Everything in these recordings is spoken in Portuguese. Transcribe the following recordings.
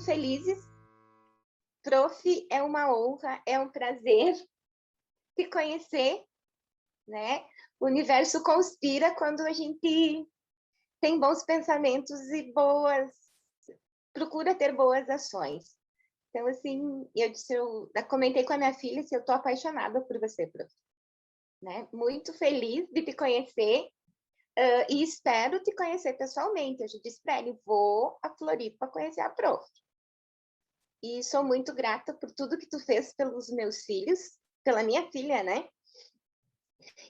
felizes. Prof, é uma honra, é um prazer te conhecer, né? O universo conspira quando a gente tem bons pensamentos e procura ter boas ações. Então, assim, eu comentei com a minha filha se eu estou apaixonada por você, prof. Né? Muito feliz de te conhecer e espero te conhecer pessoalmente. Eu já disse para ele, vou a Floripa conhecer a prof. E sou muito grata por tudo que tu fez pelos meus filhos, pela minha filha, né?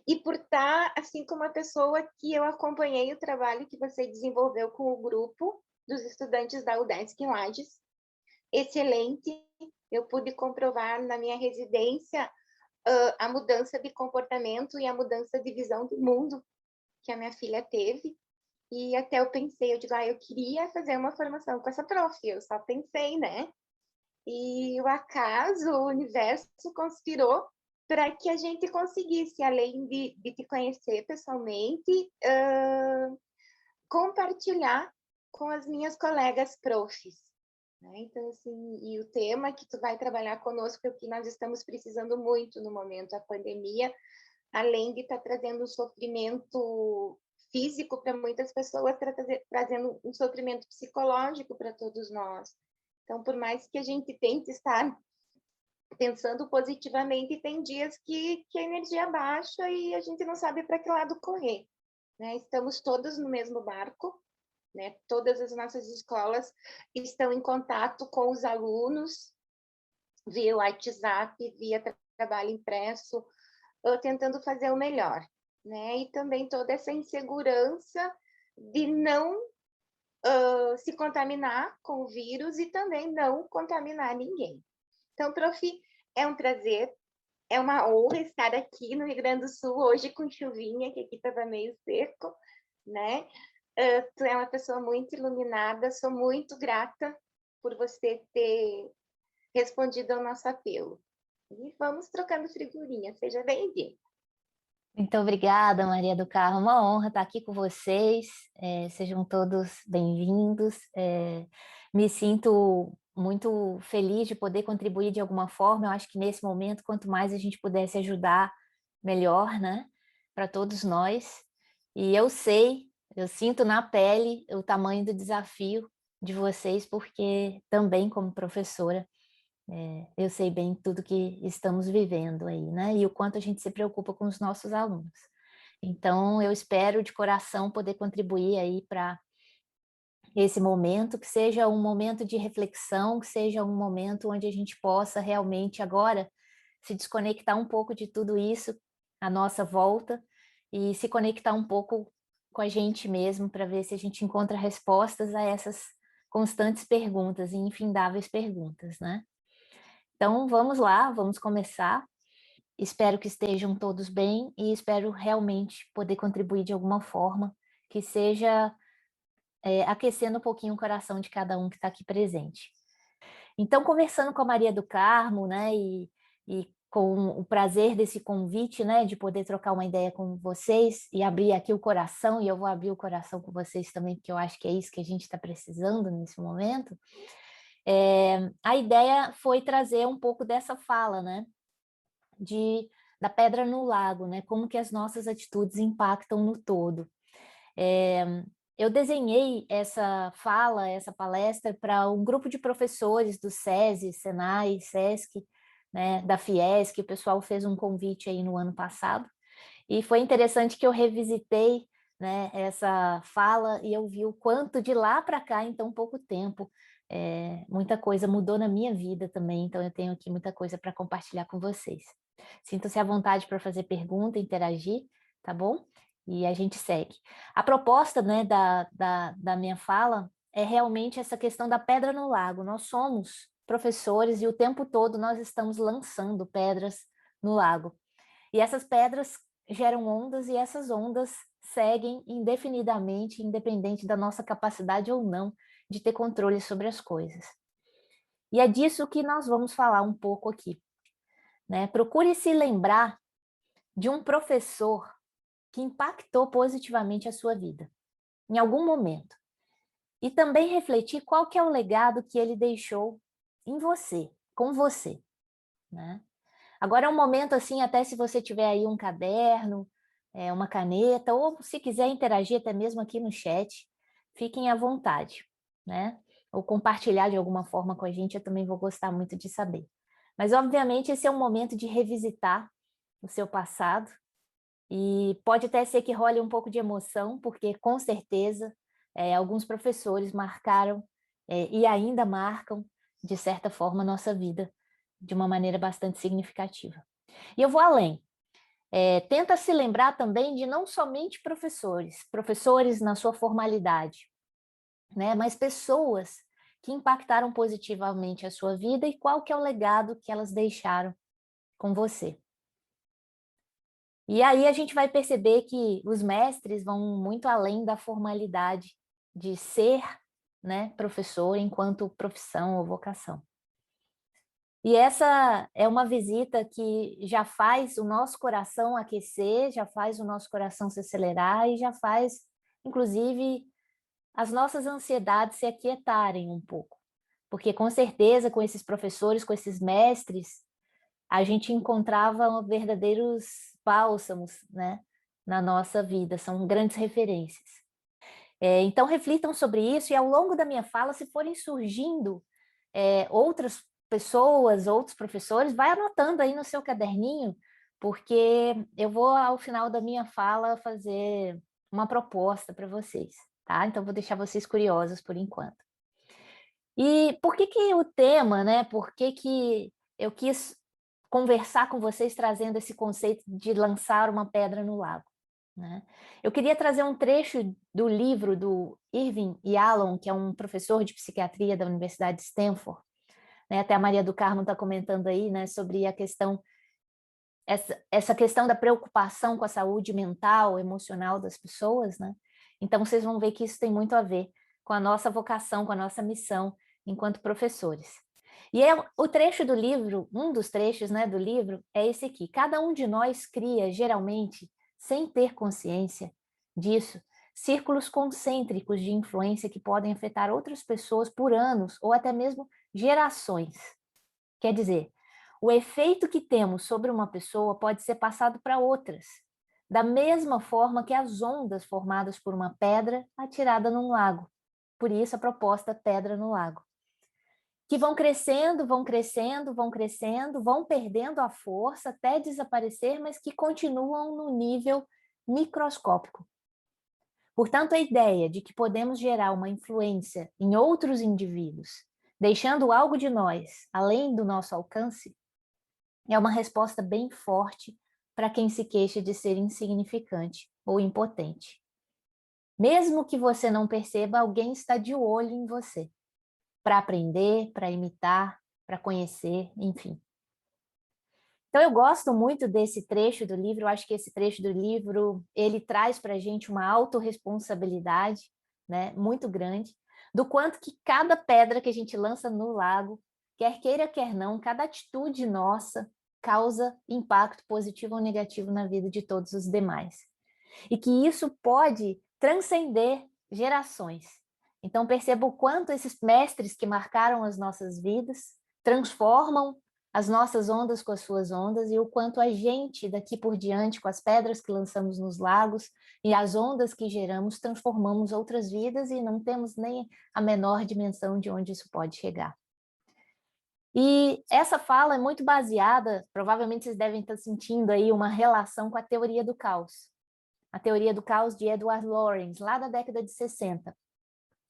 E por estar, assim, como uma pessoa que eu acompanhei o trabalho que você desenvolveu com o grupo dos estudantes da UDESC em Lages. Excelente. Eu pude comprovar na minha residência a mudança de comportamento e a mudança de visão do mundo que a minha filha teve. E até eu pensei, eu digo, eu queria fazer uma formação com essa prof. Eu só pensei, né? E o acaso, o universo conspirou para que a gente conseguisse, além de te conhecer pessoalmente, compartilhar com as minhas colegas profs. Né? Então, assim, e o tema que tu vai trabalhar conosco é o que nós estamos precisando muito no momento, a pandemia, além de estar trazendo um sofrimento físico para muitas pessoas, trazendo um sofrimento psicológico para todos nós. Então, por mais que a gente tente estar pensando positivamente, tem dias que a energia baixa e a gente não sabe para que lado correr. Né? Estamos todos no mesmo barco, né? Todas as nossas escolas estão em contato com os alunos via WhatsApp, via trabalho impresso, tentando fazer o melhor. Né? E também toda essa insegurança de não se contaminar com o vírus e também não contaminar ninguém. Então, prof, é um prazer, é uma honra estar aqui no Rio Grande do Sul hoje com chuvinha, que aqui estava meio seco, né? Tu é uma pessoa muito iluminada, sou muito grata por você ter respondido ao nosso apelo. E vamos trocando figurinha, seja bem-vindo. Muito obrigada, Maria do Carmo. Uma honra estar aqui com vocês. Sejam todos bem-vindos. Me sinto muito feliz de poder contribuir de alguma forma. Eu acho que nesse momento, quanto mais a gente pudesse ajudar, melhor, né? Para todos nós. E eu sinto na pele o tamanho do desafio de vocês, porque também como professora, eu sei bem tudo que estamos vivendo aí, né? E o quanto a gente se preocupa com os nossos alunos. Então, eu espero de coração poder contribuir aí para esse momento, que seja um momento de reflexão, que seja um momento onde a gente possa realmente agora se desconectar um pouco de tudo isso à nossa volta e se conectar um pouco com a gente mesmo para ver se a gente encontra respostas a essas constantes perguntas e infindáveis perguntas, né? Então, vamos lá, vamos começar. Espero que estejam todos bem e espero realmente poder contribuir de alguma forma, que seja aquecendo um pouquinho o coração de cada um que está aqui presente. Então, conversando com a Maria do Carmo, né, e com o prazer desse convite, né, de poder trocar uma ideia com vocês e abrir aqui o coração, e eu vou abrir o coração com vocês também, porque eu acho que é isso que a gente está precisando nesse momento. A ideia foi trazer um pouco dessa fala, né, da pedra no lago, né, como que as nossas atitudes impactam no todo. Eu desenhei essa fala, essa palestra para um grupo de professores do SESI, Senai, SESC, né, da Fiesc, o pessoal fez um convite aí no ano passado, e foi interessante que eu revisitei, né, essa fala e eu vi o quanto de lá para cá, em tão pouco tempo, muita coisa mudou na minha vida também, então eu tenho aqui muita coisa para compartilhar com vocês. Sintam-se à vontade para fazer pergunta, interagir, tá bom? E a gente segue. A proposta, né, da minha fala é realmente essa questão da pedra no lago. Nós somos professores e o tempo todo nós estamos lançando pedras no lago. E essas pedras geram ondas e essas ondas seguem indefinidamente, independente da nossa capacidade ou não de ter controle sobre as coisas. E é disso que nós vamos falar um pouco aqui. Né? Procure se lembrar de um professor que impactou positivamente a sua vida, em algum momento. e também refletir qual que é o legado que ele deixou em você, com você, né? Agora é um momento assim, até se você tiver aí um caderno, uma caneta, ou se quiser interagir até mesmo aqui no chat, fiquem à vontade, né? Ou compartilhar de alguma forma com a gente, eu também vou gostar muito de saber. Mas, obviamente, esse é um momento de revisitar o seu passado, e pode até ser que role um pouco de emoção, porque, com certeza, alguns professores marcaram e ainda marcam, de certa forma, a nossa vida de uma maneira bastante significativa. E eu vou além. Tenta se lembrar também de não somente professores na sua formalidade, né, mas pessoas que impactaram positivamente a sua vida e qual que é o legado que elas deixaram com você. E aí a gente vai perceber que os mestres vão muito além da formalidade de ser, né, professor enquanto profissão ou vocação. E essa é uma visita que já faz o nosso coração aquecer, já faz o nosso coração se acelerar e já faz, inclusive, as nossas ansiedades se aquietarem um pouco. Porque, com certeza, com esses professores, com esses mestres, a gente encontrava verdadeiros bálsamos, né, na nossa vida, são grandes referências. Então, reflitam sobre isso e, ao longo da minha fala, se forem surgindo outras pessoas, outros professores, vai anotando aí no seu caderninho, porque eu vou, ao final da minha fala, fazer uma proposta para vocês, tá? Então, vou deixar vocês curiosos por enquanto. E por que que o tema, né? Por que que eu quis conversar com vocês trazendo esse conceito de lançar uma pedra no lago, né? Eu queria trazer um trecho do livro do Irving Yalom, que é um professor de psiquiatria da Universidade de Stanford, né? Até a Maria do Carmo está comentando aí, né, sobre a questão, essa questão da preocupação com a saúde mental, emocional das pessoas, né? Então vocês vão ver que isso tem muito a ver com a nossa vocação, com a nossa missão enquanto professores. E o trecho do livro, um dos trechos, né, do livro, é esse aqui. Cada um de nós cria, geralmente, sem ter consciência disso, círculos concêntricos de influência que podem afetar outras pessoas por anos ou até mesmo gerações. Quer dizer, o efeito que temos sobre uma pessoa pode ser passado para outras, da mesma forma que as ondas formadas por uma pedra atirada num lago. Por isso a proposta Pedra no Lago. Que vão crescendo, vão crescendo, vão crescendo, vão perdendo a força até desaparecer, mas que continuam no nível microscópico. Portanto, a ideia de que podemos gerar uma influência em outros indivíduos, deixando algo de nós além do nosso alcance, é uma resposta bem forte para quem se queixa de ser insignificante ou impotente. Mesmo que você não perceba, alguém está de olho em você, para aprender, para imitar, para conhecer, enfim. Então, eu gosto muito desse trecho do livro, eu acho que esse trecho do livro, ele traz para a gente uma autorresponsabilidade, né, muito grande, do quanto que cada pedra que a gente lança no lago, quer queira, quer não, cada atitude nossa causa impacto positivo ou negativo na vida de todos os demais. E que isso pode transcender gerações. Então, perceba o quanto esses mestres que marcaram as nossas vidas transformam as nossas ondas com as suas ondas e o quanto a gente, daqui por diante, com as pedras que lançamos nos lagos e as ondas que geramos, transformamos outras vidas e não temos nem a menor dimensão de onde isso pode chegar. E essa fala é muito baseada, provavelmente vocês devem estar sentindo aí uma relação com a teoria do caos. A teoria do caos de Edward Lorenz, lá da década de 60.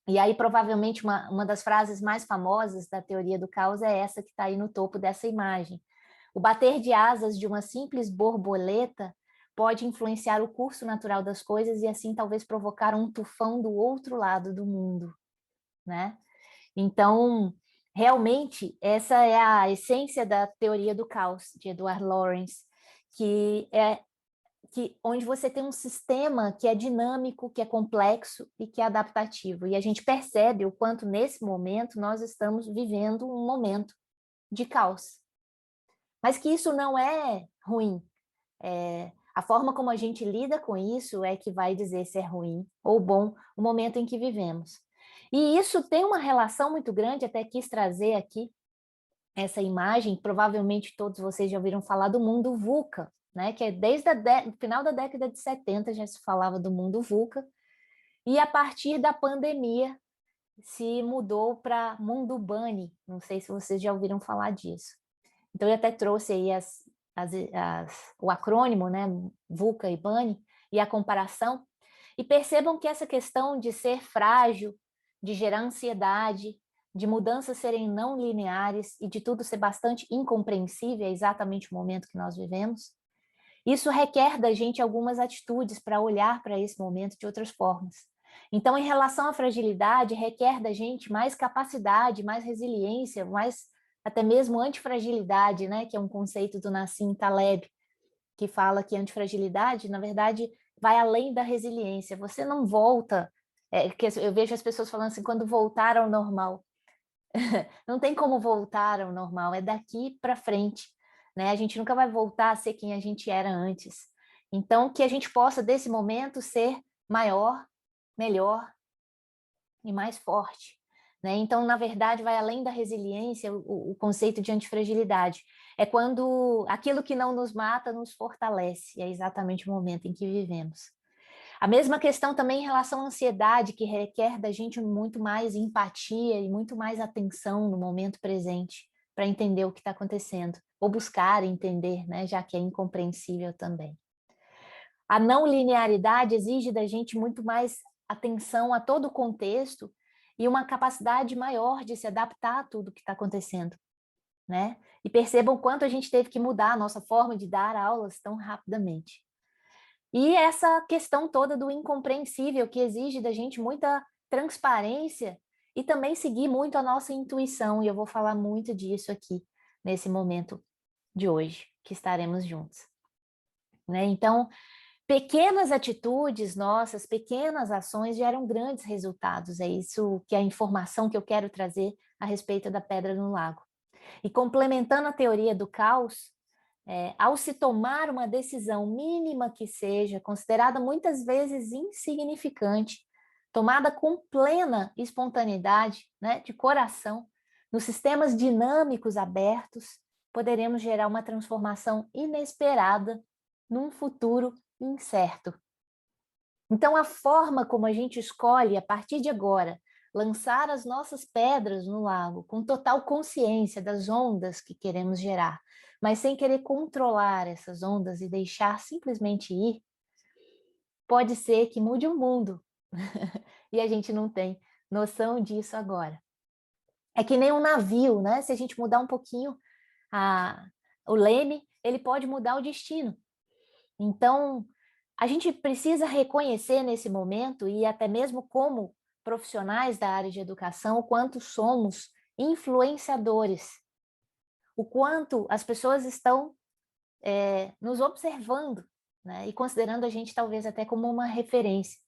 E aí, provavelmente, uma das frases mais famosas da teoria do caos é essa que está aí no topo dessa imagem. O bater de asas de uma simples borboleta pode influenciar o curso natural das coisas e, assim, talvez provocar um tufão do outro lado do mundo, né? Então, realmente, essa é a essência da teoria do caos, de Edward Lorenz, onde você tem um sistema que é dinâmico, que é complexo e que é adaptativo. E a gente percebe o quanto, nesse momento, nós estamos vivendo um momento de caos. Mas que isso não é ruim. A forma como a gente lida com isso é que vai dizer se é ruim ou bom o momento em que vivemos. E isso tem uma relação muito grande, até quis trazer aqui essa imagem, provavelmente todos vocês já ouviram falar do mundo VUCA, né? Que é desde o final da década de 70 já se falava do mundo VUCA, e a partir da pandemia se mudou para mundo Bunny, não sei se vocês já ouviram falar disso. Então, eu até trouxe aí o acrônimo, né, VUCA e Bunny, e a comparação, e percebam que essa questão de ser frágil, de gerar ansiedade, de mudanças serem não lineares e de tudo ser bastante incompreensível, é exatamente o momento que nós vivemos, isso requer da gente algumas atitudes para olhar para esse momento de outras formas. Então, em relação à fragilidade, requer da gente mais capacidade, mais resiliência, mais até mesmo antifragilidade, né? Que é um conceito do Nassim Taleb, que fala que antifragilidade, na verdade, vai além da resiliência. Você não volta, que eu vejo as pessoas falando assim, quando voltar ao normal. Não tem como voltar ao normal, é daqui para frente, né? A gente nunca vai voltar a ser quem a gente era antes. Então, que a gente possa, desse momento, ser maior, melhor e mais forte, né? Então, na verdade, vai além da resiliência, o conceito de antifragilidade. É quando aquilo que não nos mata nos fortalece, é exatamente o momento em que vivemos. A mesma questão também em relação à ansiedade, que requer da gente muito mais empatia e muito mais atenção no momento presente para entender o que está acontecendo, ou buscar entender, né, já que é incompreensível também. A não linearidade exige da gente muito mais atenção a todo o contexto e uma capacidade maior de se adaptar a tudo que está acontecendo, né? E percebam o quanto a gente teve que mudar a nossa forma de dar aulas tão rapidamente. E essa questão toda do incompreensível, que exige da gente muita transparência e também seguir muito a nossa intuição, e eu vou falar muito disso aqui, nesse momento de hoje, que estaremos juntos. Né? Então, pequenas atitudes nossas, pequenas ações geram grandes resultados, é isso que é a informação que eu quero trazer a respeito da Pedra no Lago. E complementando a teoria do caos, ao se tomar uma decisão mínima que seja, considerada muitas vezes insignificante, tomada com plena espontaneidade, né, de coração, nos sistemas dinâmicos abertos, poderemos gerar uma transformação inesperada num futuro incerto. Então, a forma como a gente escolhe, a partir de agora, lançar as nossas pedras no lago, com total consciência das ondas que queremos gerar, mas sem querer controlar essas ondas e deixar simplesmente ir, pode ser que mude o mundo. E a gente não tem noção disso agora. É que nem um navio, né? Se a gente mudar um pouquinho o leme, ele pode mudar o destino. Então, a gente precisa reconhecer nesse momento, e até mesmo como profissionais da área de educação, o quanto somos influenciadores, o quanto as pessoas estão nos observando, né, e considerando a gente talvez até como uma referência.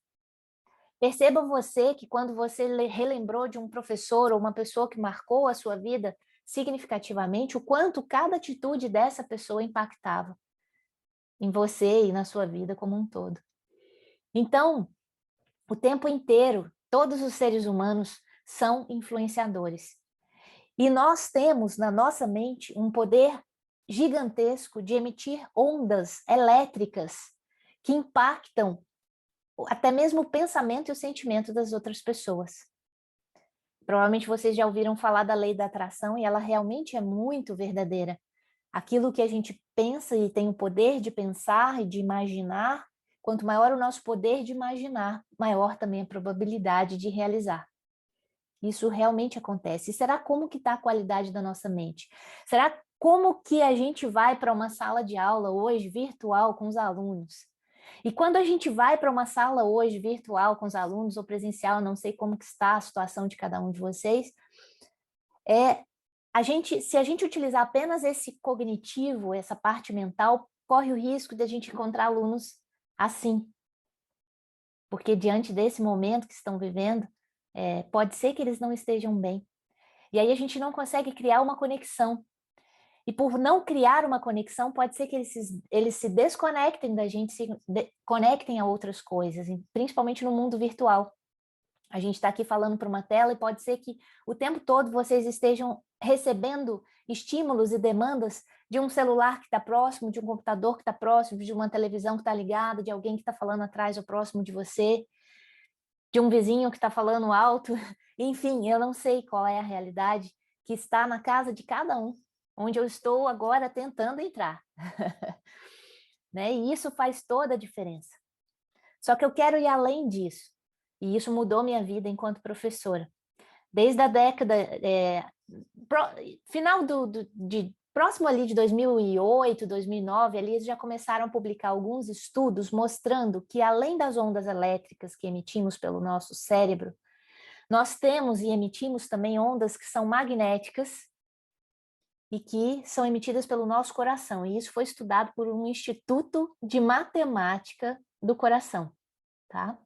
Perceba você que quando você relembrou de um professor ou uma pessoa que marcou a sua vida significativamente, o quanto cada atitude dessa pessoa impactava em você e na sua vida como um todo. Então, o tempo inteiro, todos os seres humanos são influenciadores. E nós temos na nossa mente um poder gigantesco de emitir ondas elétricas que impactam até mesmo o pensamento e o sentimento das outras pessoas. Provavelmente vocês já ouviram falar da lei da atração e ela realmente é muito verdadeira. Aquilo que a gente pensa e tem o poder de pensar e de imaginar, quanto maior o nosso poder de imaginar, maior também a probabilidade de realizar. Isso realmente acontece. E será como que está a qualidade da nossa mente? Será como que a gente vai para uma sala de aula hoje virtual com os alunos? E quando a gente vai para uma sala hoje virtual com os alunos ou presencial, não sei como que está a situação de cada um de vocês, se a gente utilizar apenas esse cognitivo, essa parte mental, corre o risco de a gente encontrar alunos assim. Porque diante desse momento que estão vivendo, pode ser que eles não estejam bem. E aí a gente não consegue criar uma conexão. E por não criar uma conexão, pode ser que eles se desconectem da gente, conectem a outras coisas, principalmente no mundo virtual. A gente está aqui falando para uma tela e pode ser que o tempo todo vocês estejam recebendo estímulos e demandas de um celular que está próximo, de um computador que está próximo, de uma televisão que está ligada, de alguém que está falando atrás ou próximo de você, de um vizinho que está falando alto. Enfim, eu não sei qual é a realidade que está na casa de cada um, onde eu estou agora tentando entrar. Né? E isso faz toda a diferença. Só que eu quero ir além disso. E isso mudou minha vida enquanto professora. Desde a década, final próximo ali de 2008, 2009, ali eles já começaram a publicar alguns estudos mostrando que além das ondas elétricas que emitimos pelo nosso cérebro, nós temos e emitimos também ondas que são magnéticas e que são emitidas pelo nosso coração. E isso foi estudado por um instituto de matemática do coração, tá?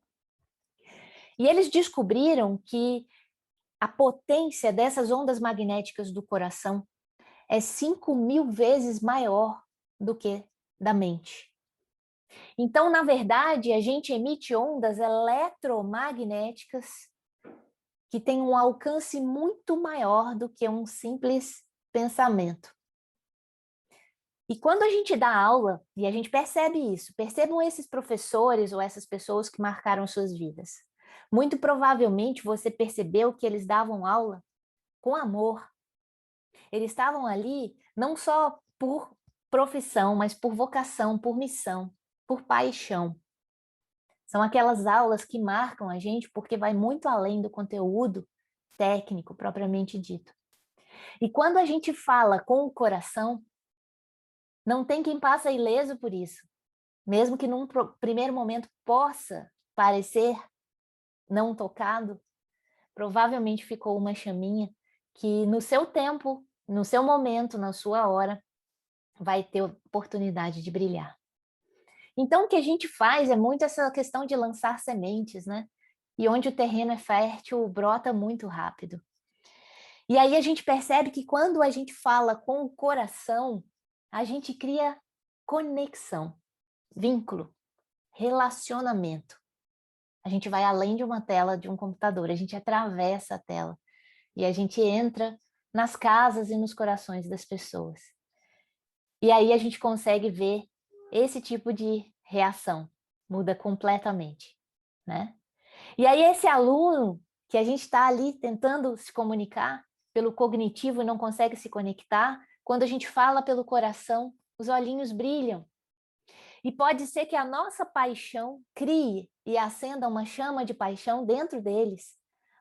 E eles descobriram que a potência dessas ondas magnéticas do coração é 5.000 vezes maior do que da mente. Então, na verdade, a gente emite ondas eletromagnéticas que têm um alcance muito maior do que um simples pensamento. E quando a gente dá aula, e a gente percebe isso, percebam esses professores ou essas pessoas que marcaram suas vidas. Muito provavelmente você percebeu que eles davam aula com amor. Eles estavam ali não só por profissão, mas por vocação, por missão, por paixão. São aquelas aulas que marcam a gente porque vai muito além do conteúdo técnico propriamente dito. E quando a gente fala com o coração, não tem quem passa ileso por isso. Mesmo que num primeiro momento possa parecer não tocado, provavelmente ficou uma chaminha que no seu tempo, no seu momento, na sua hora, vai ter oportunidade de brilhar. Então, o que a gente faz é muito essa questão de lançar sementes, né? E onde o terreno é fértil, brota muito rápido. E aí a gente percebe que quando a gente fala com o coração, a gente cria conexão, vínculo, relacionamento. A gente vai além de uma tela de um computador, a gente atravessa a tela e a gente entra nas casas e nos corações das pessoas. E aí a gente consegue ver esse tipo de reação, muda completamente, né? E aí esse aluno que a gente está ali tentando se comunicar pelo cognitivo e não consegue se conectar, quando a gente fala pelo coração, os olhinhos brilham. E pode ser que a nossa paixão crie e acenda uma chama de paixão dentro deles,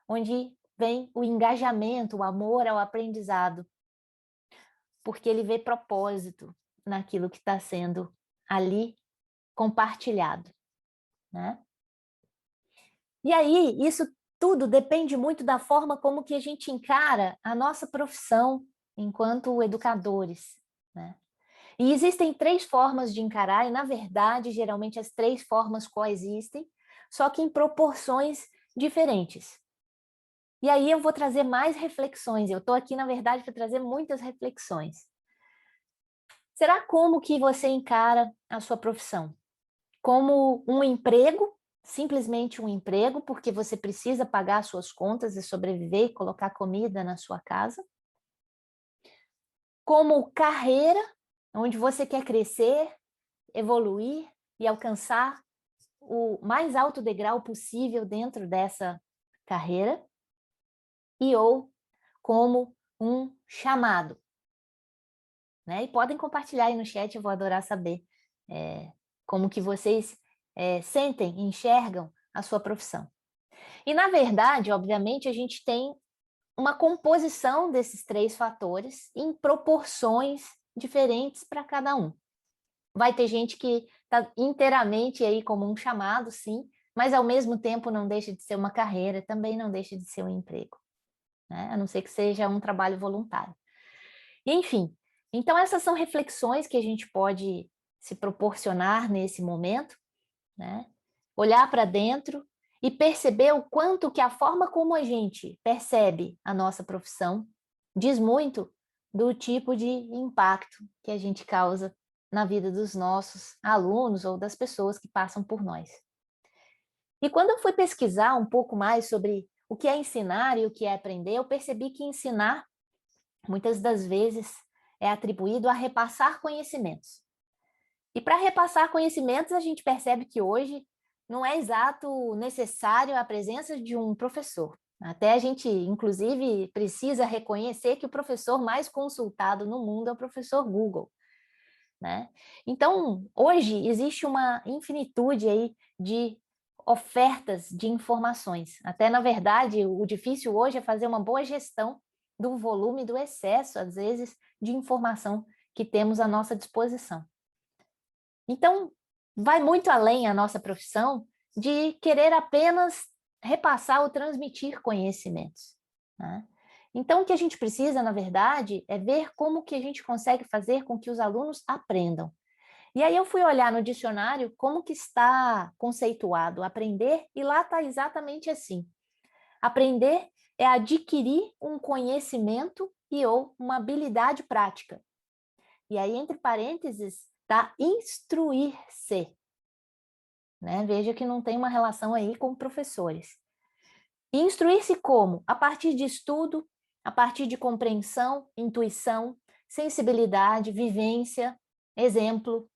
onde vem o engajamento, o amor ao aprendizado, porque ele vê propósito naquilo que está sendo ali compartilhado, né? E aí, isso tudo depende muito da forma como que a gente encara a nossa profissão enquanto educadores, né? E existem 3 formas de encarar, e na verdade, geralmente as 3 formas coexistem, só que em proporções diferentes. E aí eu vou trazer mais reflexões, eu estou aqui, na verdade, para trazer muitas reflexões. Será como que você encara a sua profissão? Como um emprego, simplesmente um emprego, porque você precisa pagar suas contas e sobreviver e colocar comida na sua casa? Como carreira, onde você quer crescer, evoluir e alcançar o mais alto degrau possível dentro dessa carreira? E ou como um chamado, né? E podem compartilhar aí no chat, eu vou adorar saber como que vocês sentem, enxergam a sua profissão. E, na verdade, obviamente, a gente tem uma composição desses 3 fatores em proporções diferentes para cada um. Vai ter gente que está inteiramente aí como um chamado, sim, mas ao mesmo tempo não deixa de ser uma carreira, também não deixa de ser um emprego, né? A não ser que seja um trabalho voluntário. Enfim, então essas são reflexões que a gente pode se proporcionar nesse momento, né? Olhar para dentro e perceber o quanto que a forma como a gente percebe a nossa profissão diz muito do tipo de impacto que a gente causa na vida dos nossos alunos ou das pessoas que passam por nós. E quando eu fui pesquisar um pouco mais sobre o que é ensinar e o que é aprender, eu percebi que ensinar, muitas das vezes, é atribuído a repassar conhecimentos. E para repassar conhecimentos, a gente percebe que hoje não é exato necessário a presença de um professor. Até a gente, inclusive, precisa reconhecer que o professor mais consultado no mundo é o professor Google, né? Então, hoje existe uma infinitude aí de ofertas de informações. Até, na verdade, o difícil hoje é fazer uma boa gestão do volume, do excesso, às vezes, de informação que temos à nossa disposição. Então, vai muito além a nossa profissão de querer apenas repassar ou transmitir conhecimentos, né? Então, o que a gente precisa, na verdade, é ver como que a gente consegue fazer com que os alunos aprendam. E aí eu fui olhar no dicionário como que está conceituado aprender, e lá está exatamente assim. Aprender é adquirir um conhecimento e ou uma habilidade prática. E aí, entre parênteses, está instruir-se, né? Veja que não tem uma relação aí com professores. E instruir-se como? A partir de estudo, a partir de compreensão, intuição, sensibilidade, vivência, exemplo.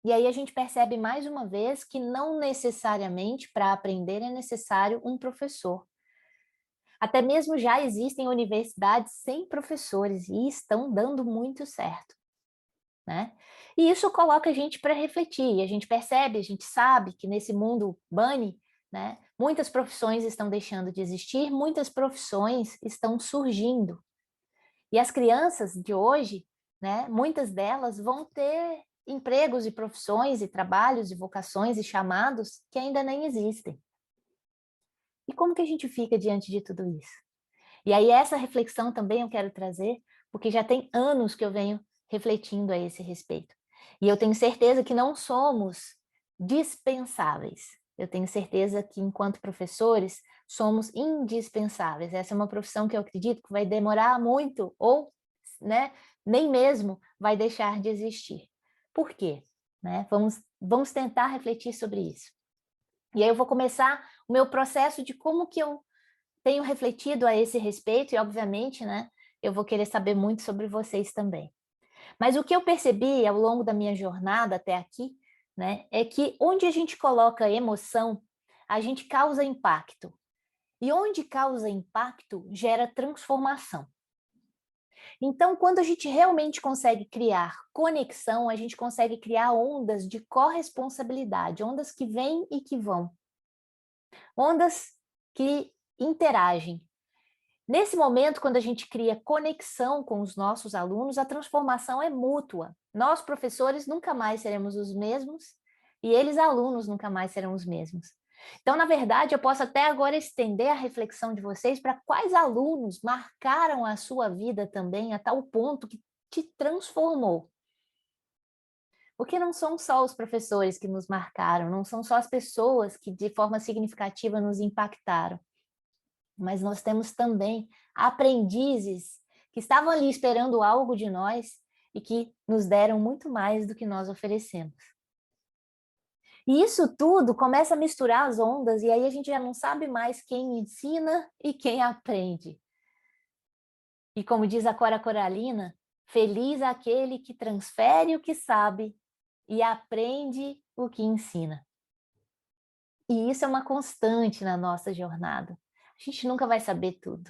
E aí a gente percebe mais uma vez que não necessariamente para aprender é necessário um professor. Até mesmo já existem universidades sem professores e estão dando muito certo, né? E isso coloca a gente para refletir, e a gente percebe, a gente sabe que nesse mundo bunny, né, muitas profissões estão deixando de existir, muitas profissões estão surgindo. E as crianças de hoje, né, muitas delas vão ter empregos e profissões e trabalhos e vocações e chamados que ainda nem existem. E como que a gente fica diante de tudo isso? E aí essa reflexão também eu quero trazer, porque já tem anos que eu venho refletindo a esse respeito. E eu tenho certeza que não somos dispensáveis. Eu tenho certeza que, enquanto professores, somos indispensáveis. Essa é uma profissão que eu acredito que vai demorar muito, ou, né, nem mesmo vai deixar de existir. Por quê? Né? Vamos tentar refletir sobre isso. E aí eu vou começar o meu processo de como que eu tenho refletido a esse respeito, e obviamente, né, eu vou querer saber muito sobre vocês também. Mas o que eu percebi ao longo da minha jornada até aqui, né, é que onde a gente coloca emoção, a gente causa impacto. E onde causa impacto, gera transformação. Então, quando a gente realmente consegue criar conexão, a gente consegue criar ondas de corresponsabilidade, ondas que vêm e que vão. Ondas que interagem. Nesse momento, quando a gente cria conexão com os nossos alunos, a transformação é mútua. Nós, professores, nunca mais seremos os mesmos e eles, alunos, nunca mais serão os mesmos. Então, na verdade, eu posso até agora estender a reflexão de vocês para quais alunos marcaram a sua vida também a tal ponto que te transformou. Porque não são só os professores que nos marcaram, não são só as pessoas que de forma significativa nos impactaram, mas nós temos também aprendizes que estavam ali esperando algo de nós e que nos deram muito mais do que nós oferecemos. E isso tudo começa a misturar as ondas, e aí a gente já não sabe mais quem ensina e quem aprende. E como diz a Cora Coralina, feliz aquele que transfere o que sabe e aprende o que ensina. E isso é uma constante na nossa jornada. A gente nunca vai saber tudo.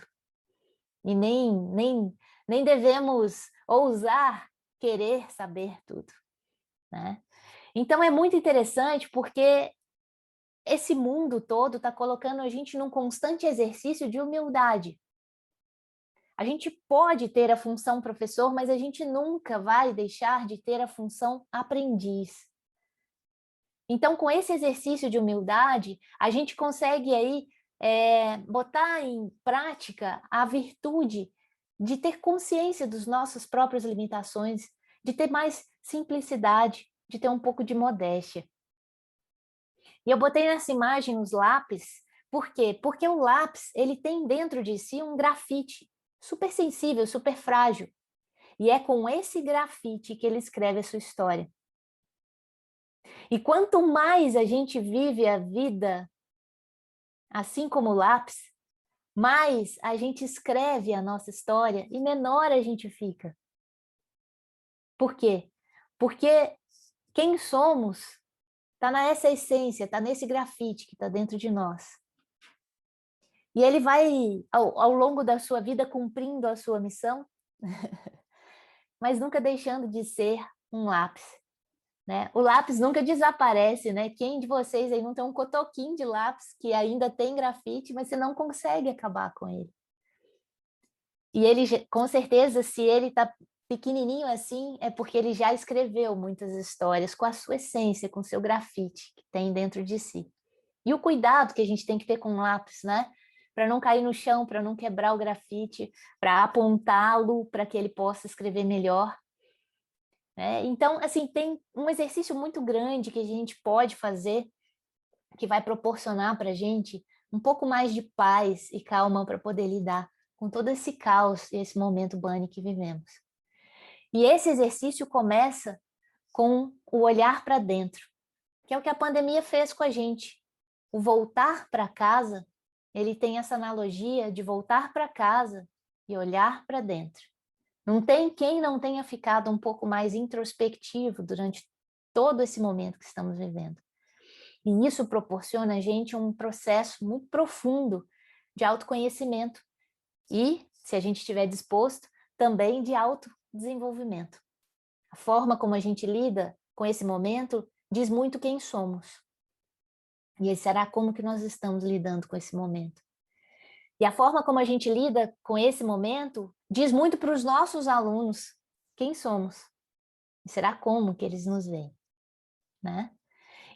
E nem devemos ousar querer saber tudo, né? Então é muito interessante porque esse mundo todo está colocando a gente num constante exercício de humildade. A gente pode ter a função professor, mas a gente nunca vai deixar de ter a função aprendiz. Então, com esse exercício de humildade, a gente consegue aí botar em prática a virtude de ter consciência dos nossas próprias limitações, de ter mais simplicidade, de ter um pouco de modéstia. E eu botei nessa imagem os lápis, por quê? Porque o lápis, ele tem dentro de si um grafite, super sensível, super frágil. E é com esse grafite que ele escreve a sua história. E quanto mais a gente vive a vida assim como o lápis, mais a gente escreve a nossa história e menor a gente fica. Por quê? Porque quem somos está nessa essência, está nesse grafite que está dentro de nós. E ele vai, ao longo da sua vida, cumprindo a sua missão, mas nunca deixando de ser um lápis. Né? O lápis nunca desaparece, né? Quem de vocês aí não tem um cotoquinho de lápis que ainda tem grafite, mas você não consegue acabar com ele? E ele, com certeza, se ele está pequenininho assim, é porque ele já escreveu muitas histórias com a sua essência, com o seu grafite que tem dentro de si. E o cuidado que a gente tem que ter com o lápis, né? Para não cair no chão, para não quebrar o grafite, para apontá-lo, para que ele possa escrever melhor. Então, assim, tem um exercício muito grande que a gente pode fazer, que vai proporcionar para a gente um pouco mais de paz e calma para poder lidar com todo esse caos e esse momento bunny que vivemos. E esse exercício começa com o olhar para dentro, que é o que a pandemia fez com a gente. O voltar para casa, ele tem essa analogia de voltar para casa e olhar para dentro. Não tem quem não tenha ficado um pouco mais introspectivo durante todo esse momento que estamos vivendo. E isso proporciona a gente um processo muito profundo de autoconhecimento e, se a gente estiver disposto, também de autodesenvolvimento. A forma como a gente lida com esse momento diz muito quem somos. E será como que nós estamos lidando com esse momento. E a forma como a gente lida com esse momento diz muito para os nossos alunos quem somos. E será como que eles nos veem, né?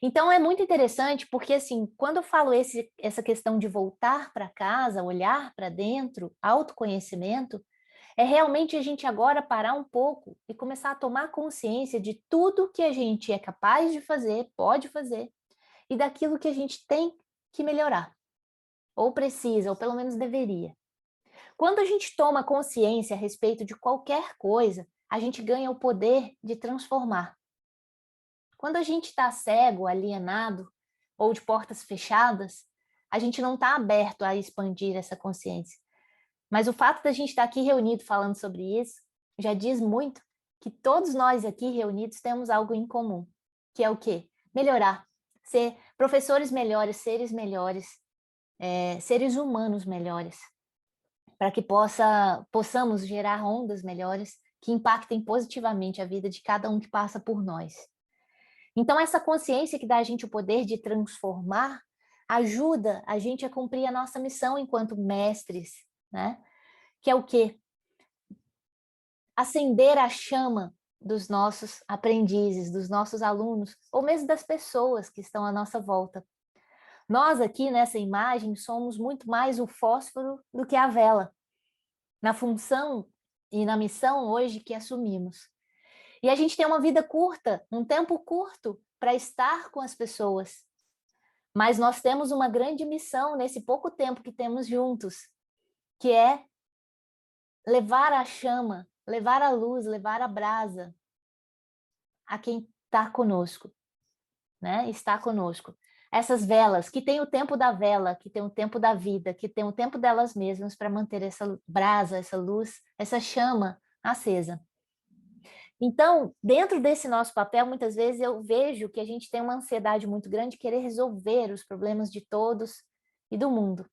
Então é muito interessante porque, assim, quando eu falo essa questão de voltar para casa, olhar para dentro, autoconhecimento, é realmente a gente agora parar um pouco e começar a tomar consciência de tudo que a gente é capaz de fazer, pode fazer, e daquilo que a gente tem que melhorar, ou precisa, ou pelo menos deveria. Quando a gente toma consciência a respeito de qualquer coisa, a gente ganha o poder de transformar. Quando a gente está cego, alienado, ou de portas fechadas, a gente não está aberto a expandir essa consciência. Mas o fato da gente estar aqui reunido falando sobre isso já diz muito que todos nós aqui reunidos temos algo em comum, que é o quê? Melhorar, ser professores melhores, seres melhores, seres humanos melhores, para que possamos gerar ondas melhores que impactem positivamente a vida de cada um que passa por nós. Então, essa consciência que dá a gente o poder de transformar ajuda a gente a cumprir a nossa missão enquanto mestres, né? Que é o quê? Acender a chama dos nossos aprendizes, dos nossos alunos, ou mesmo das pessoas que estão à nossa volta. Nós aqui nessa imagem somos muito mais o fósforo do que a vela, na função e na missão hoje que assumimos. E a gente tem uma vida curta, um tempo curto para estar com as pessoas. Mas nós temos uma grande missão nesse pouco tempo que temos juntos, que é levar a chama, levar a luz, levar a brasa a quem está conosco, né? Está conosco. Essas velas, que tem o tempo da vela, que tem o tempo da vida, que tem o tempo delas mesmas para manter essa brasa, essa luz, essa chama acesa. Então, dentro desse nosso papel, muitas vezes eu vejo que a gente tem uma ansiedade muito grande de querer resolver os problemas de todos e do mundo.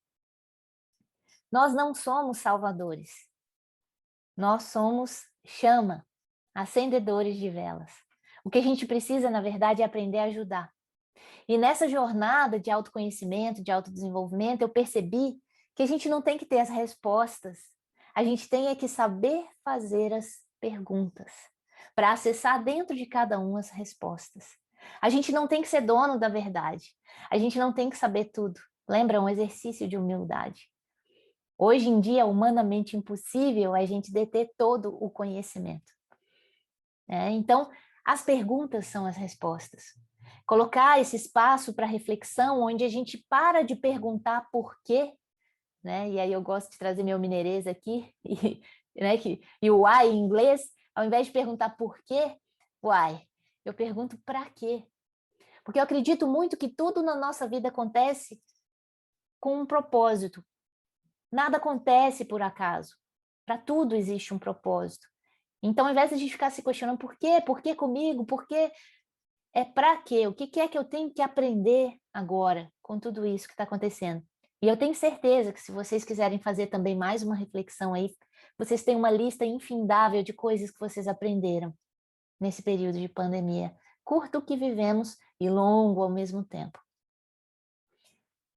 Nós não somos salvadores. Nós somos chama, acendedores de velas. O que a gente precisa, na verdade, é aprender a ajudar. E nessa jornada de autoconhecimento, de autodesenvolvimento, eu percebi que a gente não tem que ter as respostas. A gente tem que saber fazer as perguntas para acessar dentro de cada um as respostas. A gente não tem que ser dono da verdade. A gente não tem que saber tudo. Lembra? Um exercício de humildade. Hoje em dia, é humanamente impossível a gente deter todo o conhecimento. Então, as perguntas são as respostas. Colocar esse espaço para reflexão, onde a gente para de perguntar por quê, né? E aí eu gosto de trazer meu mineirês aqui, e o why em inglês, ao invés de perguntar por quê, why, eu pergunto para quê. Porque eu acredito muito que tudo na nossa vida acontece com um propósito. Nada acontece por acaso. Para tudo existe um propósito. Então, ao invés de a gente ficar se questionando por quê? Por que comigo? Por quê? É para quê? O que é que eu tenho que aprender agora com tudo isso que está acontecendo? E eu tenho certeza que se vocês quiserem fazer também mais uma reflexão aí, vocês têm uma lista infindável de coisas que vocês aprenderam nesse período de pandemia, curto que vivemos e longo ao mesmo tempo.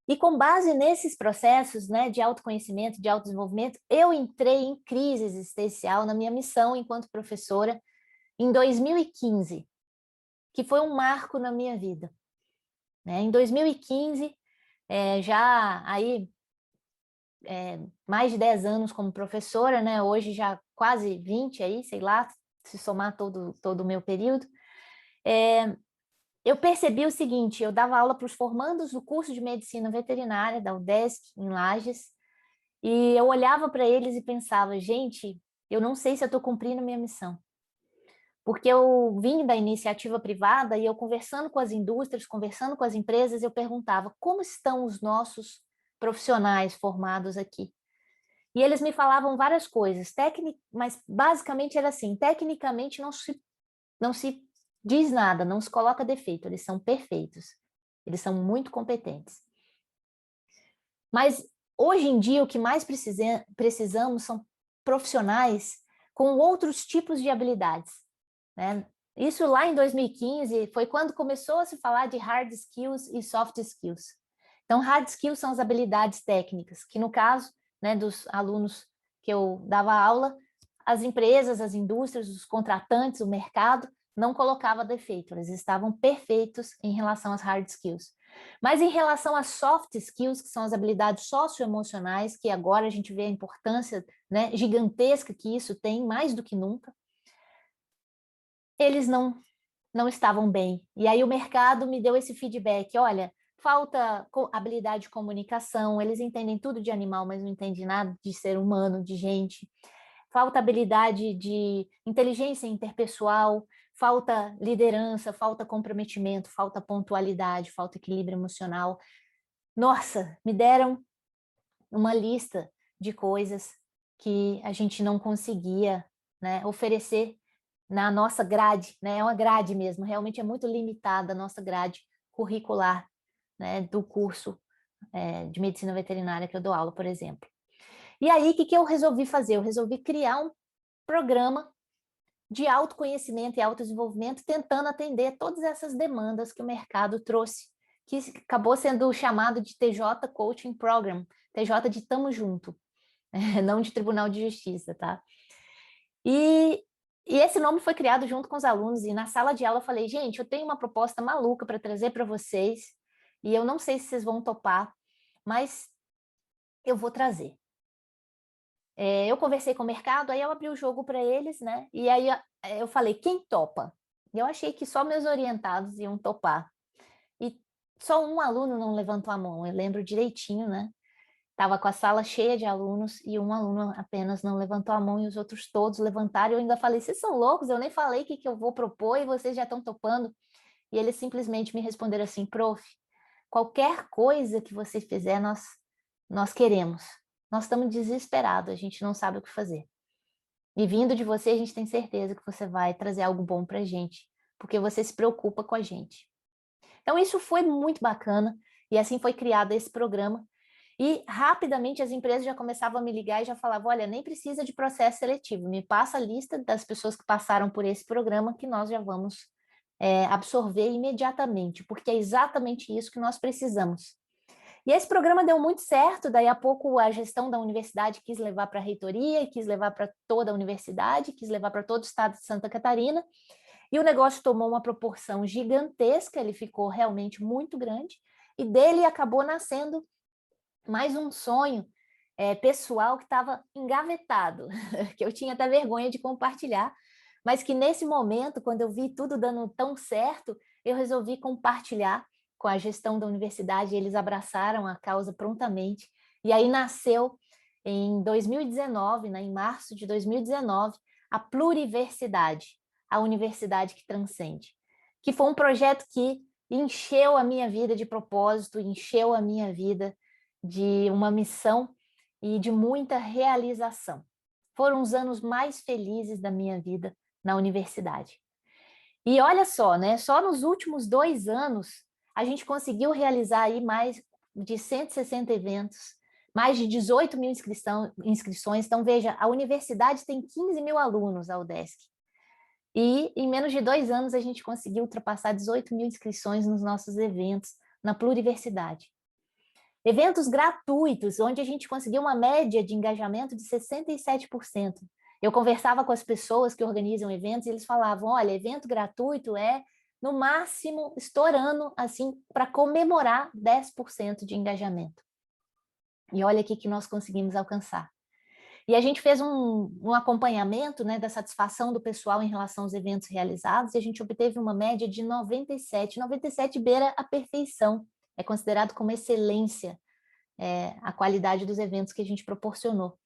E com base nesses processos, né, de autoconhecimento, de autodesenvolvimento, eu entrei em crise existencial na minha missão enquanto professora em 2015, que foi um marco na minha vida. Em 2015, já aí mais de 10 anos como professora, né, hoje já quase 20 aí, sei lá, se somar todo o meu período, eu percebi o seguinte: eu dava aula para os formandos do curso de medicina veterinária da UDESC, em Lages, e eu olhava para eles e pensava, gente, eu não sei se eu estou cumprindo minha missão. Porque eu vim da iniciativa privada e eu conversando com as indústrias, conversando com as empresas, eu perguntava como estão os nossos profissionais formados aqui. E eles me falavam várias coisas, mas basicamente era assim, tecnicamente não se diz nada, não se coloca defeito, eles são perfeitos, eles são muito competentes. Mas hoje em dia o que mais precisamos são profissionais com outros tipos de habilidades, né? Isso lá em 2015 foi quando começou a se falar de hard skills e soft skills. Então, hard skills são as habilidades técnicas, que no caso, né, dos alunos que eu dava aula, as empresas, as indústrias, os contratantes, o mercado, não colocava defeito, eles estavam perfeitos em relação às hard skills. Mas em relação às soft skills, que são as habilidades socioemocionais, que agora a gente vê a importância, né, gigantesca que isso tem, mais do que nunca, eles não estavam bem. E aí o mercado me deu esse feedback, olha, falta habilidade de comunicação, eles entendem tudo de animal, mas não entendem nada de ser humano, de gente. Falta habilidade de inteligência interpessoal, falta liderança, falta comprometimento, falta pontualidade, falta equilíbrio emocional. Nossa, me deram uma lista de coisas que a gente não conseguia, né, oferecer na nossa grade, né? É uma grade mesmo, realmente é muito limitada a nossa grade curricular, né, do curso de medicina veterinária que eu dou aula, por exemplo. E aí, o que eu resolvi fazer? Eu resolvi criar um programa de autoconhecimento e autodesenvolvimento, tentando atender todas essas demandas que o mercado trouxe, que acabou sendo chamado de TJ Coaching Program, TJ de Tamo Junto, não de Tribunal de Justiça, tá? E esse nome foi criado junto com os alunos, e na sala de aula eu falei, gente, eu tenho uma proposta maluca para trazer para vocês, e eu não sei se vocês vão topar, mas eu vou trazer. Eu conversei com o mercado, aí eu abri o jogo para eles, né? E aí eu falei, quem topa? Eu achei que só meus orientados iam topar. E só um aluno não levantou a mão, eu lembro direitinho, né? Estava com a sala cheia de alunos e um aluno apenas não levantou a mão e os outros todos levantaram. Eu ainda falei, vocês são loucos? Eu nem falei o que eu vou propor e vocês já estão topando. E eles simplesmente me responderam assim, prof, qualquer coisa que você fizer, nós queremos. Nós estamos desesperados, a gente não sabe o que fazer. E vindo de você, a gente tem certeza que você vai trazer algo bom para a gente, porque você se preocupa com a gente. Então, isso foi muito bacana, e assim foi criado esse programa. E rapidamente as empresas já começavam a me ligar e já falavam, olha, nem precisa de processo seletivo, me passa a lista das pessoas que passaram por esse programa que nós já vamos absorver imediatamente, porque é exatamente isso que nós precisamos. E esse programa deu muito certo, daí a pouco a gestão da universidade quis levar para a reitoria, quis levar para toda a universidade, quis levar para todo o estado de Santa Catarina, e o negócio tomou uma proporção gigantesca, ele ficou realmente muito grande, e dele acabou nascendo mais um sonho pessoal que estava engavetado, que eu tinha até vergonha de compartilhar, mas que nesse momento, quando eu vi tudo dando tão certo, eu resolvi compartilhar com a gestão da universidade, eles abraçaram a causa prontamente, e aí nasceu em 2019, né, em março de 2019, a Pluriversidade, a universidade que transcende, que foi um projeto que encheu a minha vida de propósito, encheu a minha vida de uma missão e de muita realização. Foram os anos mais felizes da minha vida na universidade. E olha só, né? Só nos últimos 2 anos a gente conseguiu realizar aí mais de 160 eventos, mais de 18 mil inscrições. Então, veja, a universidade tem 15 mil alunos, a UDESC. E em menos de 2 anos a gente conseguiu ultrapassar 18 mil inscrições nos nossos eventos na Pluriversidade. Eventos gratuitos, onde a gente conseguiu uma média de engajamento de 67%. Eu conversava com as pessoas que organizam eventos e eles falavam, olha, evento gratuito é, no máximo, estourando, assim, para comemorar 10% de engajamento. E olha aqui que nós conseguimos alcançar. E a gente fez um acompanhamento, né, da satisfação do pessoal em relação aos eventos realizados e a gente obteve uma média de 97. 97 beira a perfeição. É considerado como excelência a qualidade dos eventos que a gente proporcionou.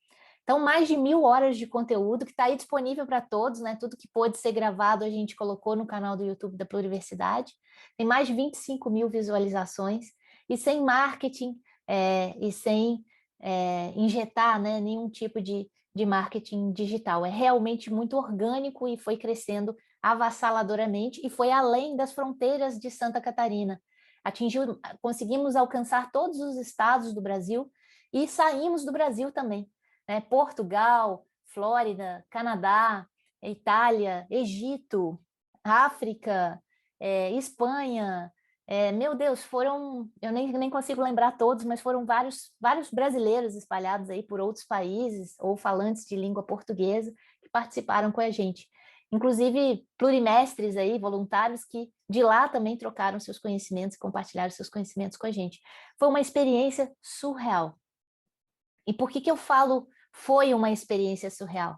Então, mais de 1.000 horas de conteúdo que está aí disponível para todos, né? Tudo que pôde ser gravado a gente colocou no canal do YouTube da Pluriversidade. Tem mais de 25 mil visualizações e sem marketing e sem injetar, né, nenhum tipo de marketing digital. É realmente muito orgânico e foi crescendo avassaladoramente e foi além das fronteiras de Santa Catarina. Conseguimos alcançar todos os estados do Brasil e saímos do Brasil também, né? Portugal, Flórida, Canadá, Itália, Egito, África, Espanha, meu Deus, eu nem consigo lembrar todos, mas foram vários brasileiros espalhados aí por outros países ou falantes de língua portuguesa que participaram com a gente. Inclusive plurimestres aí, voluntários que de lá também trocaram seus conhecimentos, compartilharam seus conhecimentos com a gente. Foi uma experiência surreal. E por que eu falo foi uma experiência surreal?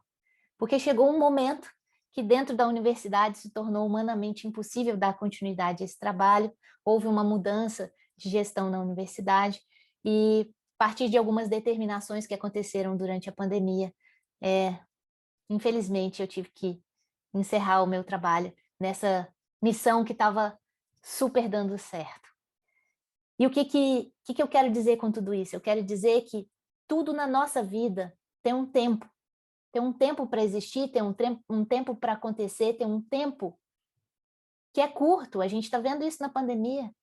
Porque chegou um momento que dentro da universidade se tornou humanamente impossível dar continuidade a esse trabalho, houve uma mudança de gestão na universidade e a partir de algumas determinações que aconteceram durante a pandemia, infelizmente eu tive que encerrar o meu trabalho nessa missão que estava super dando certo. E o que eu quero dizer com tudo isso? Eu quero dizer que tudo na nossa vida tem um tempo. Tem um tempo para existir, tem um tempo para acontecer, tem um tempo que é curto. A gente está vendo isso na pandemia,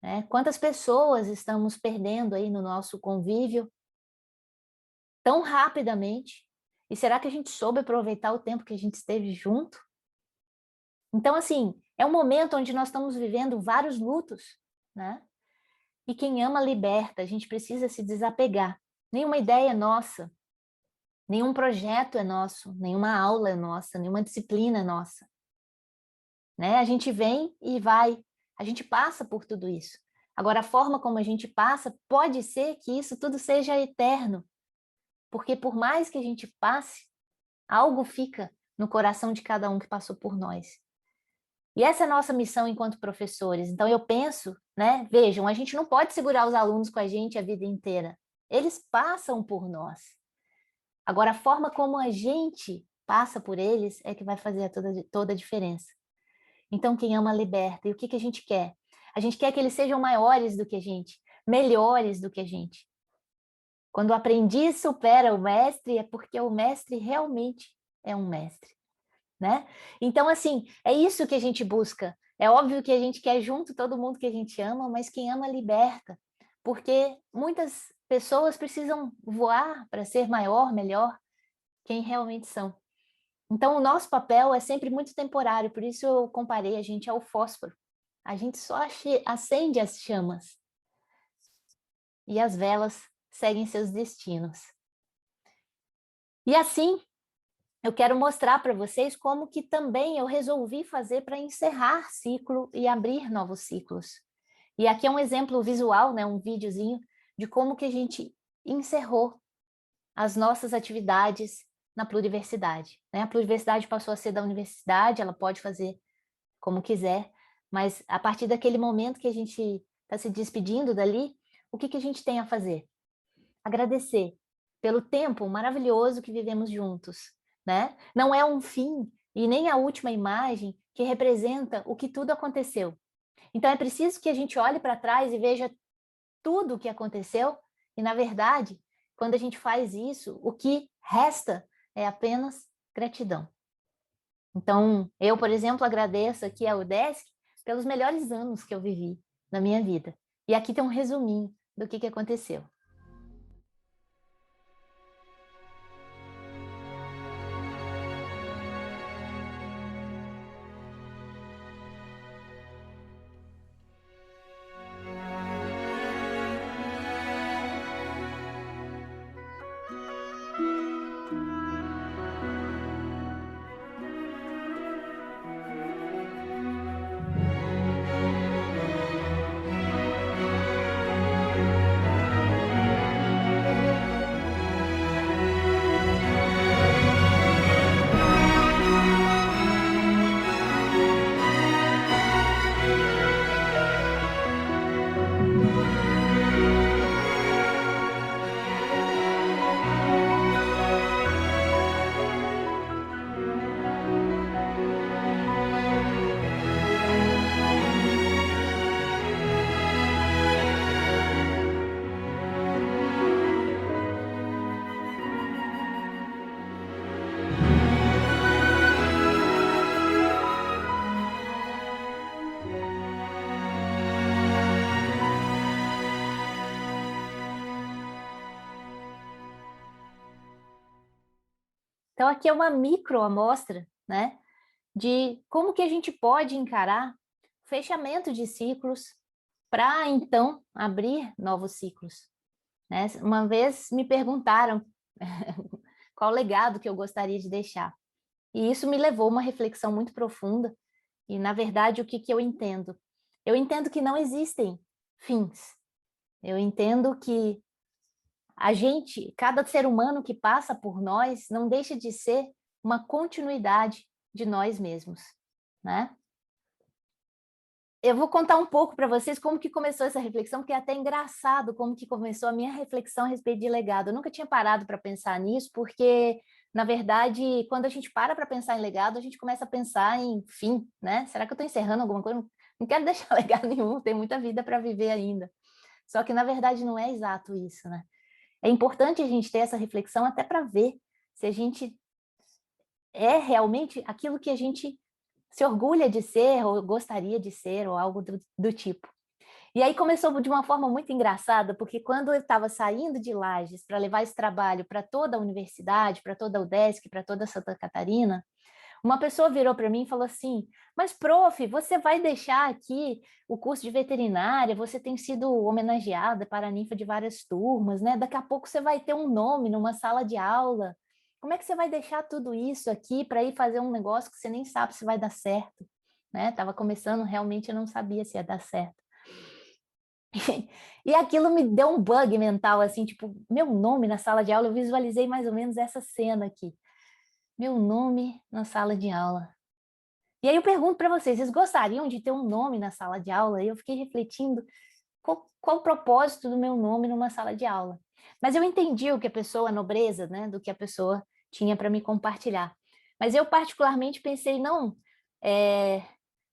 né? Quantas pessoas estamos perdendo aí no nosso convívio tão rapidamente? E será que a gente soube aproveitar o tempo que a gente esteve junto? Então, assim, é um momento onde nós estamos vivendo vários lutos, né? E quem ama liberta, a gente precisa se desapegar. Nenhuma ideia é nossa, nenhum projeto é nosso, nenhuma aula é nossa, nenhuma disciplina é nossa. Né? A gente vem e vai, a gente passa por tudo isso. Agora, a forma como a gente passa, pode ser que isso tudo seja eterno, porque por mais que a gente passe, algo fica no coração de cada um que passou por nós. E essa é a nossa missão enquanto professores. Então eu penso, né? Vejam, a gente não pode segurar os alunos com a gente a vida inteira. Eles passam por nós. Agora, a forma como a gente passa por eles é que vai fazer toda a diferença. Então, quem ama, liberta. E o que a gente quer? A gente quer que eles sejam maiores do que a gente, melhores do que a gente. Quando o aprendiz supera o mestre, é porque o mestre realmente é um mestre. Né? Então, assim, é isso que a gente busca. É óbvio que a gente quer junto todo mundo que a gente ama, mas quem ama liberta, porque muitas pessoas precisam voar para ser maior, melhor, quem realmente são. Então, o nosso papel é sempre muito temporário, por isso eu comparei a gente ao fósforo. A gente só acende as chamas e as velas seguem seus destinos. E assim, eu quero mostrar para vocês como que também eu resolvi fazer para encerrar ciclo e abrir novos ciclos. E aqui é um exemplo visual, né, um videozinho de como que a gente encerrou as nossas atividades na pluriversidade. Né? A pluriversidade passou a ser da universidade, ela pode fazer como quiser, mas a partir daquele momento que a gente está se despedindo dali, o que a gente tem a fazer? Agradecer pelo tempo maravilhoso que vivemos juntos. Né? Não é um fim e nem a última imagem que representa o que tudo aconteceu. Então, é preciso que a gente olhe para trás e veja tudo o que aconteceu, e, na verdade, quando a gente faz isso, o que resta é apenas gratidão. Então, eu, por exemplo, agradeço aqui ao UDESC pelos melhores anos que eu vivi na minha vida. E aqui tem um resuminho do que aconteceu. Então, aqui é uma microamostra, né, de como que a gente pode encarar o fechamento de ciclos para, então, abrir novos ciclos. Né? Uma vez me perguntaram qual legado que eu gostaria de deixar. E isso me levou a uma reflexão muito profunda. E, na verdade, o que eu entendo? Eu entendo que não existem fins. Eu entendo que a gente, cada ser humano que passa por nós, não deixa de ser uma continuidade de nós mesmos, né? Eu vou contar um pouco para vocês como que começou essa reflexão, porque é até engraçado como que começou a minha reflexão a respeito de legado. Eu nunca tinha parado para pensar nisso, porque, na verdade, quando a gente para pensar em legado, a gente começa a pensar em fim, né? Será que eu estou encerrando alguma coisa? Não quero deixar legado nenhum, tem muita vida para viver ainda. Só que, na verdade, não é exato isso, né? É importante a gente ter essa reflexão até para ver se a gente é realmente aquilo que a gente se orgulha de ser, ou gostaria de ser, ou algo do tipo. E aí começou de uma forma muito engraçada, porque quando eu estava saindo de Lages para levar esse trabalho para toda a universidade, para toda a UDESC, para toda Santa Catarina, uma pessoa virou para mim e falou assim: mas, prof, você vai deixar aqui o curso de veterinária, você tem sido homenageada, paraninfa de várias turmas, né? Daqui a pouco você vai ter um nome numa sala de aula. Como é que você vai deixar tudo isso aqui para ir fazer um negócio que você nem sabe se vai dar certo? Né? Estava começando, realmente eu não sabia se ia dar certo. E aquilo me deu um bug mental, assim, tipo, meu nome na sala de aula, eu visualizei mais ou menos essa cena aqui. Meu nome na sala de aula. E aí eu pergunto para vocês, vocês gostariam de ter um nome na sala de aula? E eu fiquei refletindo qual o propósito do meu nome numa sala de aula. Mas eu entendi o que a pessoa, a nobreza, né, do que a pessoa tinha para me compartilhar. Mas eu particularmente pensei, não,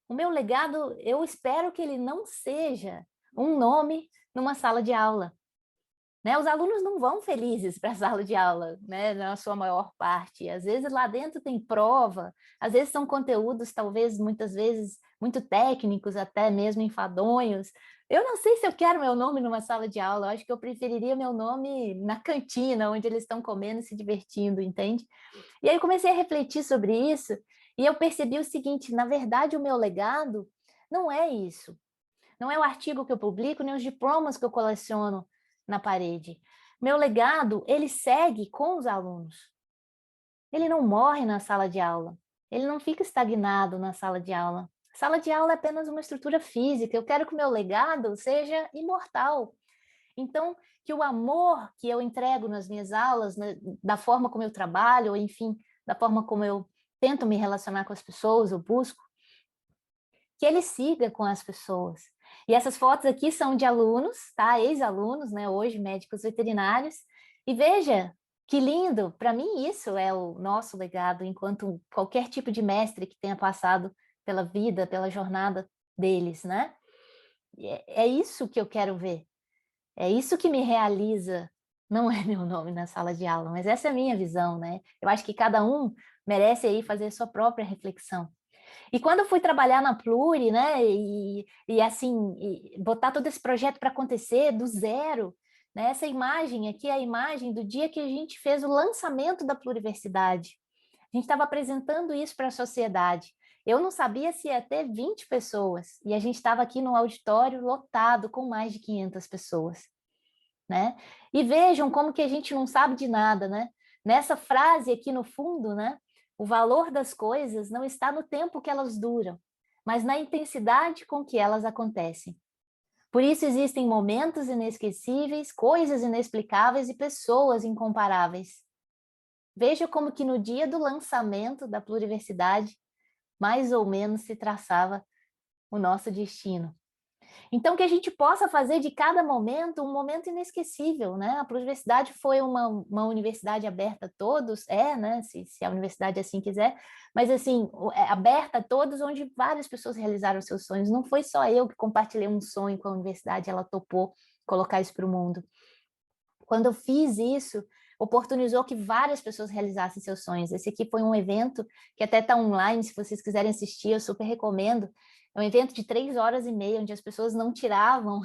o meu legado, eu espero que ele não seja um nome numa sala de aula. Né? Os alunos não vão felizes para a sala de aula, né? Na sua maior parte. Às vezes lá dentro tem prova, às vezes são conteúdos, talvez, muitas vezes, muito técnicos, até mesmo enfadonhos. Eu não sei se eu quero meu nome numa sala de aula, eu acho que eu preferiria meu nome na cantina, onde eles estão comendo e se divertindo, entende? E aí eu comecei a refletir sobre isso, e eu percebi o seguinte: na verdade, o meu legado não é isso. Não é o artigo que eu publico, nem os diplomas que eu coleciono na parede. Meu legado, ele segue com os alunos. Ele não morre na sala de aula. Ele não fica estagnado na sala de aula. A sala de aula é apenas uma estrutura física. Eu quero que o meu legado seja imortal. Então, que o amor que eu entrego nas minhas aulas, né, da forma como eu trabalho, ou enfim, da forma como eu tento me relacionar com as pessoas, eu busco, que ele siga com as pessoas. E essas fotos aqui são de alunos, tá? Ex-alunos, né? Hoje médicos veterinários. E veja que lindo! Para mim isso é o nosso legado, enquanto qualquer tipo de mestre que tenha passado pela vida, pela jornada deles, né? é isso que eu quero ver. É isso que me realiza. Não é meu nome na sala de aula, mas essa é a minha visão, né? Eu acho que cada um merece aí fazer a sua própria reflexão. E quando eu fui trabalhar na Pluri, né, e assim, botar todo esse projeto para acontecer do zero, né, essa imagem aqui é a imagem do dia que a gente fez o lançamento da Pluriversidade. A gente estava apresentando isso para a sociedade. Eu não sabia se ia ter 20 pessoas, e a gente estava aqui no auditório lotado com mais de 500 pessoas, né? E vejam como que a gente não sabe de nada, né? Nessa frase aqui no fundo, né? O valor das coisas não está no tempo que elas duram, mas na intensidade com que elas acontecem. Por isso existem momentos inesquecíveis, coisas inexplicáveis e pessoas incomparáveis. Veja como que no dia do lançamento da Pluriversidade, mais ou menos se traçava o nosso destino. Então, que a gente possa fazer de cada momento um momento inesquecível, né? A Pluriversidade foi uma universidade aberta a todos, né? Se a universidade assim quiser, mas assim, aberta a todos, onde várias pessoas realizaram seus sonhos. Não foi só eu que compartilhei um sonho com a universidade, ela topou colocar isso para o mundo. Quando eu fiz isso, oportunizou que várias pessoas realizassem seus sonhos. Esse aqui foi um evento que até está online, se vocês quiserem assistir, eu super recomendo. É um evento de 3 horas e meia, onde as pessoas não tiravam,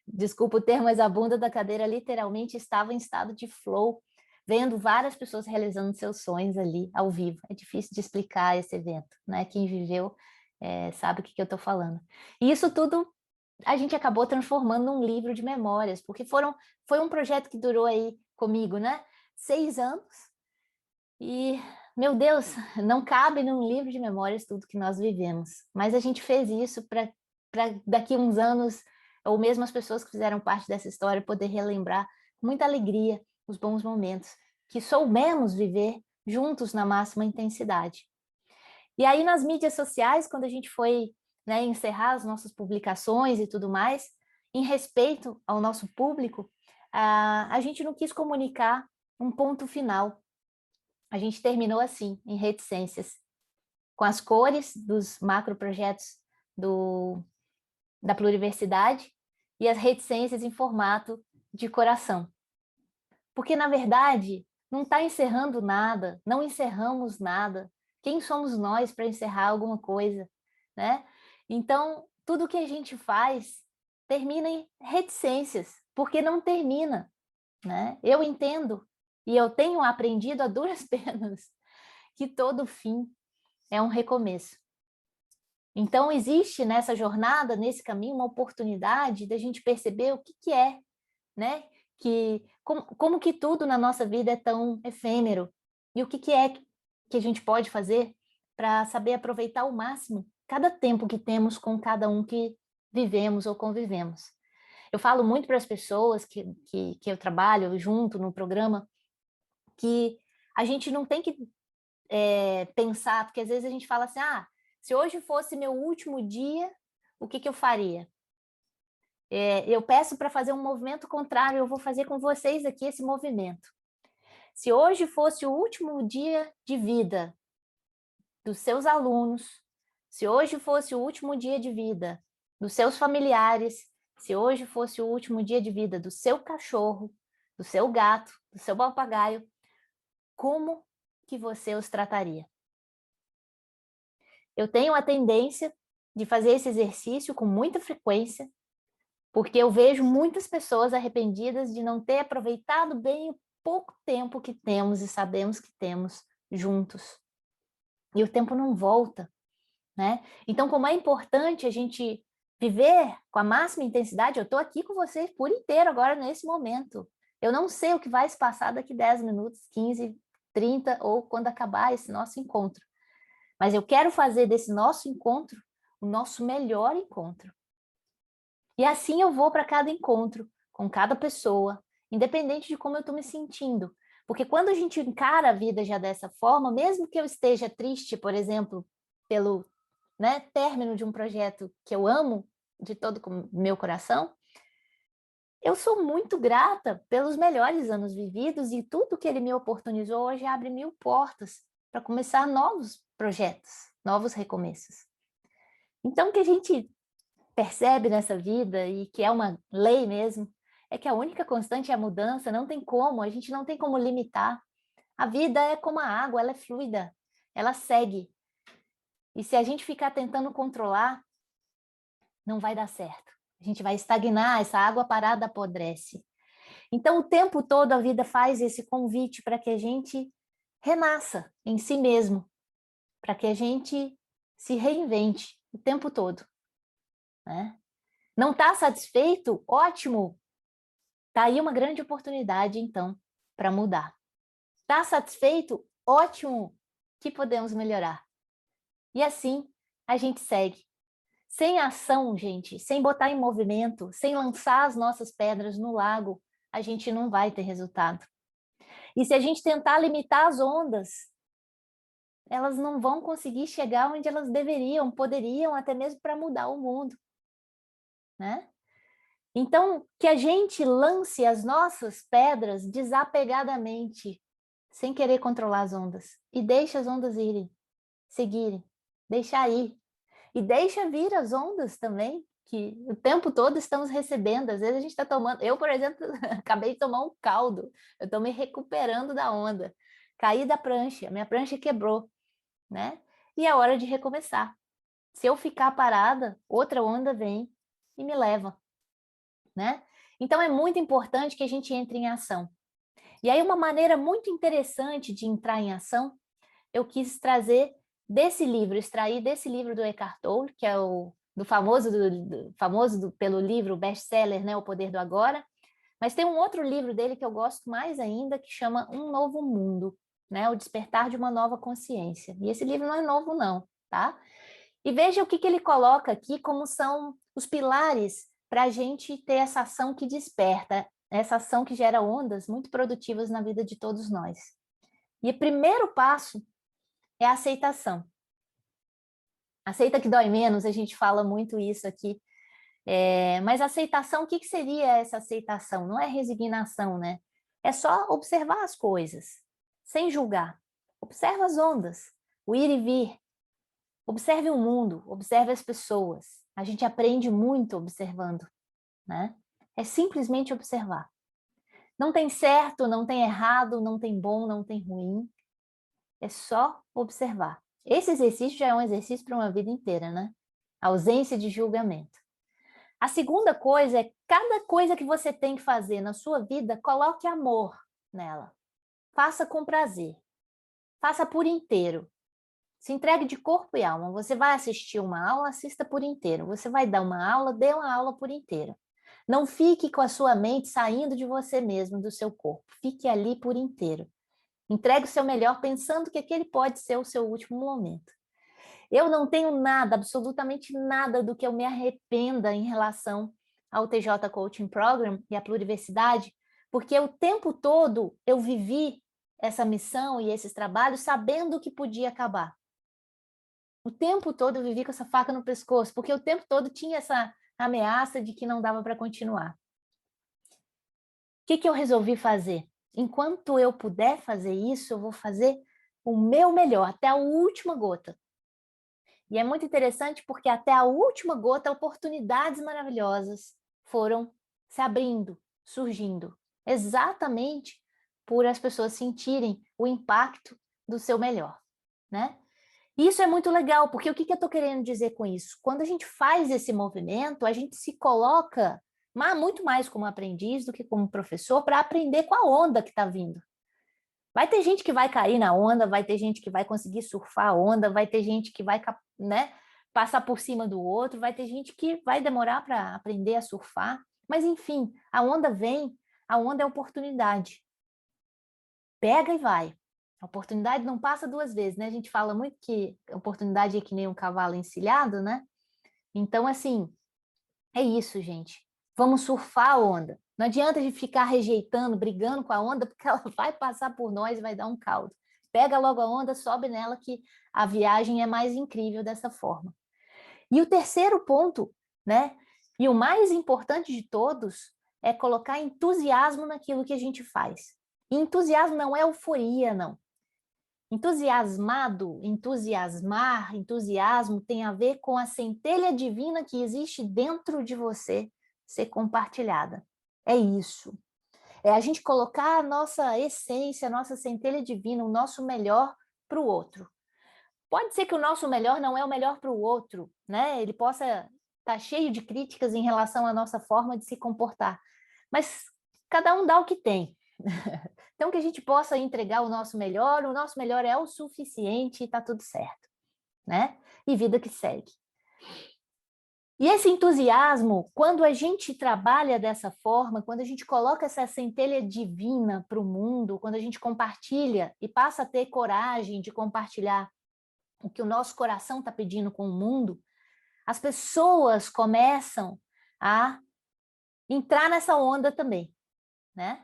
desculpa o termo, mas a bunda da cadeira literalmente estava em estado de flow, vendo várias pessoas realizando seus sonhos ali, ao vivo. É difícil de explicar esse evento, né? Quem viveu sabe o que eu estou falando. E isso tudo a gente acabou transformando num livro de memórias, porque foi um projeto que durou aí comigo, né? 6 anos, e, meu Deus, não cabe num livro de memórias tudo que nós vivemos, mas a gente fez isso para daqui uns anos, ou mesmo as pessoas que fizeram parte dessa história, poder relembrar com muita alegria os bons momentos que soubemos viver juntos na máxima intensidade. E aí, nas mídias sociais, quando a gente foi, né, encerrar as nossas publicações e tudo mais, em respeito ao nosso público, a gente não quis comunicar um ponto final. A gente terminou assim, em reticências, com as cores dos macroprojetos da Pluriversidade e as reticências em formato de coração. Porque, na verdade, não está encerrando nada, não encerramos nada. Quem somos nós para encerrar alguma coisa, né? Então, tudo que a gente faz termina em reticências, porque não termina, né? Eu entendo e eu tenho aprendido a duras penas que todo fim é um recomeço. Então, existe nessa jornada, nesse caminho, uma oportunidade da gente perceber o que é, né? Como que tudo na nossa vida é tão efêmero e o que é que a gente pode fazer para saber aproveitar ao máximo cada tempo que temos com cada um que vivemos ou convivemos. Eu falo muito para as pessoas que eu trabalho junto no programa que a gente não tem que pensar, porque às vezes a gente fala assim, se hoje fosse meu último dia, o que eu faria? Eu peço para fazer um movimento contrário, eu vou fazer com vocês aqui esse movimento. Se hoje fosse o último dia de vida dos seus alunos, se hoje fosse o último dia de vida dos seus familiares, se hoje fosse o último dia de vida do seu cachorro, do seu gato, do seu papagaio, como que você os trataria? Eu tenho a tendência de fazer esse exercício com muita frequência, porque eu vejo muitas pessoas arrependidas de não ter aproveitado bem o pouco tempo que temos e sabemos que temos juntos. E o tempo não volta, né? Então, como é importante a gente viver com a máxima intensidade, eu estou aqui com vocês por inteiro agora, nesse momento. Eu não sei o que vai se passar daqui 10 minutos, 15, 30, ou quando acabar esse nosso encontro. Mas eu quero fazer desse nosso encontro o nosso melhor encontro. E assim eu vou para cada encontro, com cada pessoa, independente de como eu estou me sentindo. Porque quando a gente encara a vida já dessa forma, mesmo que eu esteja triste, por exemplo, pelo término de um projeto que eu amo de todo o meu coração, eu sou muito grata pelos melhores anos vividos e tudo que ele me oportunizou hoje abre 1000 portas para começar novos projetos, novos recomeços. Então, que a gente percebe nessa vida e que é uma lei mesmo, é que a única constante é a mudança, não tem como, a gente não tem como limitar. A vida é como a água, ela é fluida, ela segue. E se a gente ficar tentando controlar, não vai dar certo. A gente vai estagnar, essa água parada apodrece. Então, o tempo todo a vida faz esse convite para que a gente renasça em si mesmo, para que a gente se reinvente o tempo todo, né? Não está satisfeito? Ótimo! Está aí uma grande oportunidade, então, para mudar. Está satisfeito? Ótimo! Que podemos melhorar. E assim a gente segue. Sem ação, gente, sem botar em movimento, sem lançar as nossas pedras no lago, a gente não vai ter resultado. E se a gente tentar limitar as ondas, elas não vão conseguir chegar onde elas deveriam, poderiam, até mesmo para mudar o mundo, né? Então, que a gente lance as nossas pedras desapegadamente, sem querer controlar as ondas, e deixe as ondas irem, seguirem, deixar ir. E deixa vir as ondas também, que o tempo todo estamos recebendo. Às vezes a gente está tomando... Eu, por exemplo, acabei de tomar um caldo. Eu estou me recuperando da onda. Caí da prancha, minha prancha quebrou, né? E é hora de recomeçar. Se eu ficar parada, outra onda vem e me leva, né? Então é muito importante que a gente entre em ação. E aí uma maneira muito interessante de entrar em ação, eu quis trazer desse livro, extrair desse livro do Eckhart Tolle, que é o famoso pelo livro best-seller, né, O Poder do Agora, mas tem um outro livro dele que eu gosto mais ainda, que chama Um Novo Mundo, né, O Despertar de uma Nova Consciência. E esse livro não é novo não, tá? E veja o que ele coloca aqui como são os pilares para a gente ter essa ação que desperta, essa ação que gera ondas muito produtivas na vida de todos nós. E o primeiro passo é a aceitação. Aceita que dói menos, a gente fala muito isso aqui. Mas aceitação, o que seria essa aceitação? Não é resignação, né? É só observar as coisas, sem julgar. Observa as ondas, o ir e vir. Observe o mundo, observe as pessoas. A gente aprende muito observando, né? É simplesmente observar. Não tem certo, não tem errado, não tem bom, não tem ruim. É só observar. Esse exercício já é um exercício para uma vida inteira, né? A ausência de julgamento. A segunda coisa é, cada coisa que você tem que fazer na sua vida, coloque amor nela. Faça com prazer. Faça por inteiro. Se entregue de corpo e alma. Você vai assistir uma aula, assista por inteiro. Você vai dar uma aula, dê uma aula por inteiro. Não fique com a sua mente saindo de você mesmo, do seu corpo. Fique ali por inteiro. Entregue o seu melhor pensando que aquele pode ser o seu último momento. Eu não tenho nada, absolutamente nada do que eu me arrependa em relação ao TJ Coaching Program e à pluriversidade, porque o tempo todo eu vivi essa missão e esses trabalhos sabendo que podia acabar. O tempo todo eu vivi com essa faca no pescoço, porque o tempo todo tinha essa ameaça de que não dava para continuar. O que eu resolvi fazer? Enquanto eu puder fazer isso, eu vou fazer o meu melhor, até a última gota. E é muito interessante porque até a última gota, oportunidades maravilhosas foram se abrindo, surgindo, exatamente por as pessoas sentirem o impacto do seu melhor, né? Isso é muito legal, porque o que eu estou querendo dizer com isso? Quando a gente faz esse movimento, a gente se coloca muito mais como aprendiz do que como professor para aprender com a onda que está vindo. Vai ter gente que vai cair na onda, vai ter gente que vai conseguir surfar a onda, vai ter gente que vai, né, passar por cima do outro, vai ter gente que vai demorar para aprender a surfar. Mas, enfim, a onda vem, a onda é oportunidade. Pega e vai. A oportunidade não passa duas vezes, né? A gente fala muito que a oportunidade é que nem um cavalo encilhado, né? Então, assim, é isso, gente. Vamos surfar a onda. Não adianta a gente ficar rejeitando, brigando com a onda, porque ela vai passar por nós e vai dar um caldo. Pega logo a onda, sobe nela, que a viagem é mais incrível dessa forma. E o terceiro ponto, né? E o mais importante de todos, é colocar entusiasmo naquilo que a gente faz. E entusiasmo não é euforia, não. Entusiasmado, entusiasmar, entusiasmo tem a ver com a centelha divina que existe dentro de você ser compartilhada. É isso. É a gente colocar a nossa essência, a nossa centelha divina, o nosso melhor para o outro. Pode ser que o nosso melhor não é o melhor para o outro, né? Ele possa estar cheio de críticas em relação à nossa forma de se comportar, mas cada um dá o que tem. Então, que a gente possa entregar o nosso melhor é o suficiente e está tudo certo, né? E vida que segue. E esse entusiasmo, quando a gente trabalha dessa forma, quando a gente coloca essa centelha divina para o mundo, quando a gente compartilha e passa a ter coragem de compartilhar o que o nosso coração está pedindo com o mundo, as pessoas começam a entrar nessa onda também, né?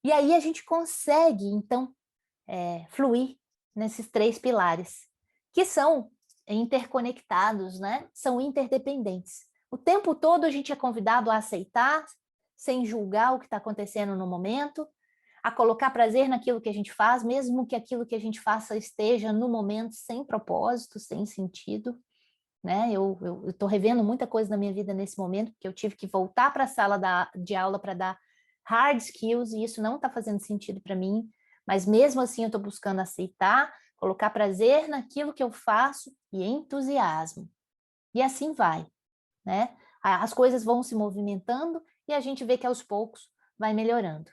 E aí a gente consegue, então, fluir nesses 3 pilares, que são interconectados, né? São interdependentes. O tempo todo a gente é convidado a aceitar, sem julgar o que está acontecendo no momento, a colocar prazer naquilo que a gente faz, mesmo que aquilo que a gente faça esteja no momento sem propósito, sem sentido, né? Eu estou revendo muita coisa na minha vida nesse momento, porque eu tive que voltar para a sala de aula para dar hard skills, e isso não está fazendo sentido para mim, mas mesmo assim eu estou buscando aceitar, colocar prazer naquilo que eu faço e entusiasmo. E assim vai, né? As coisas vão se movimentando e a gente vê que aos poucos vai melhorando.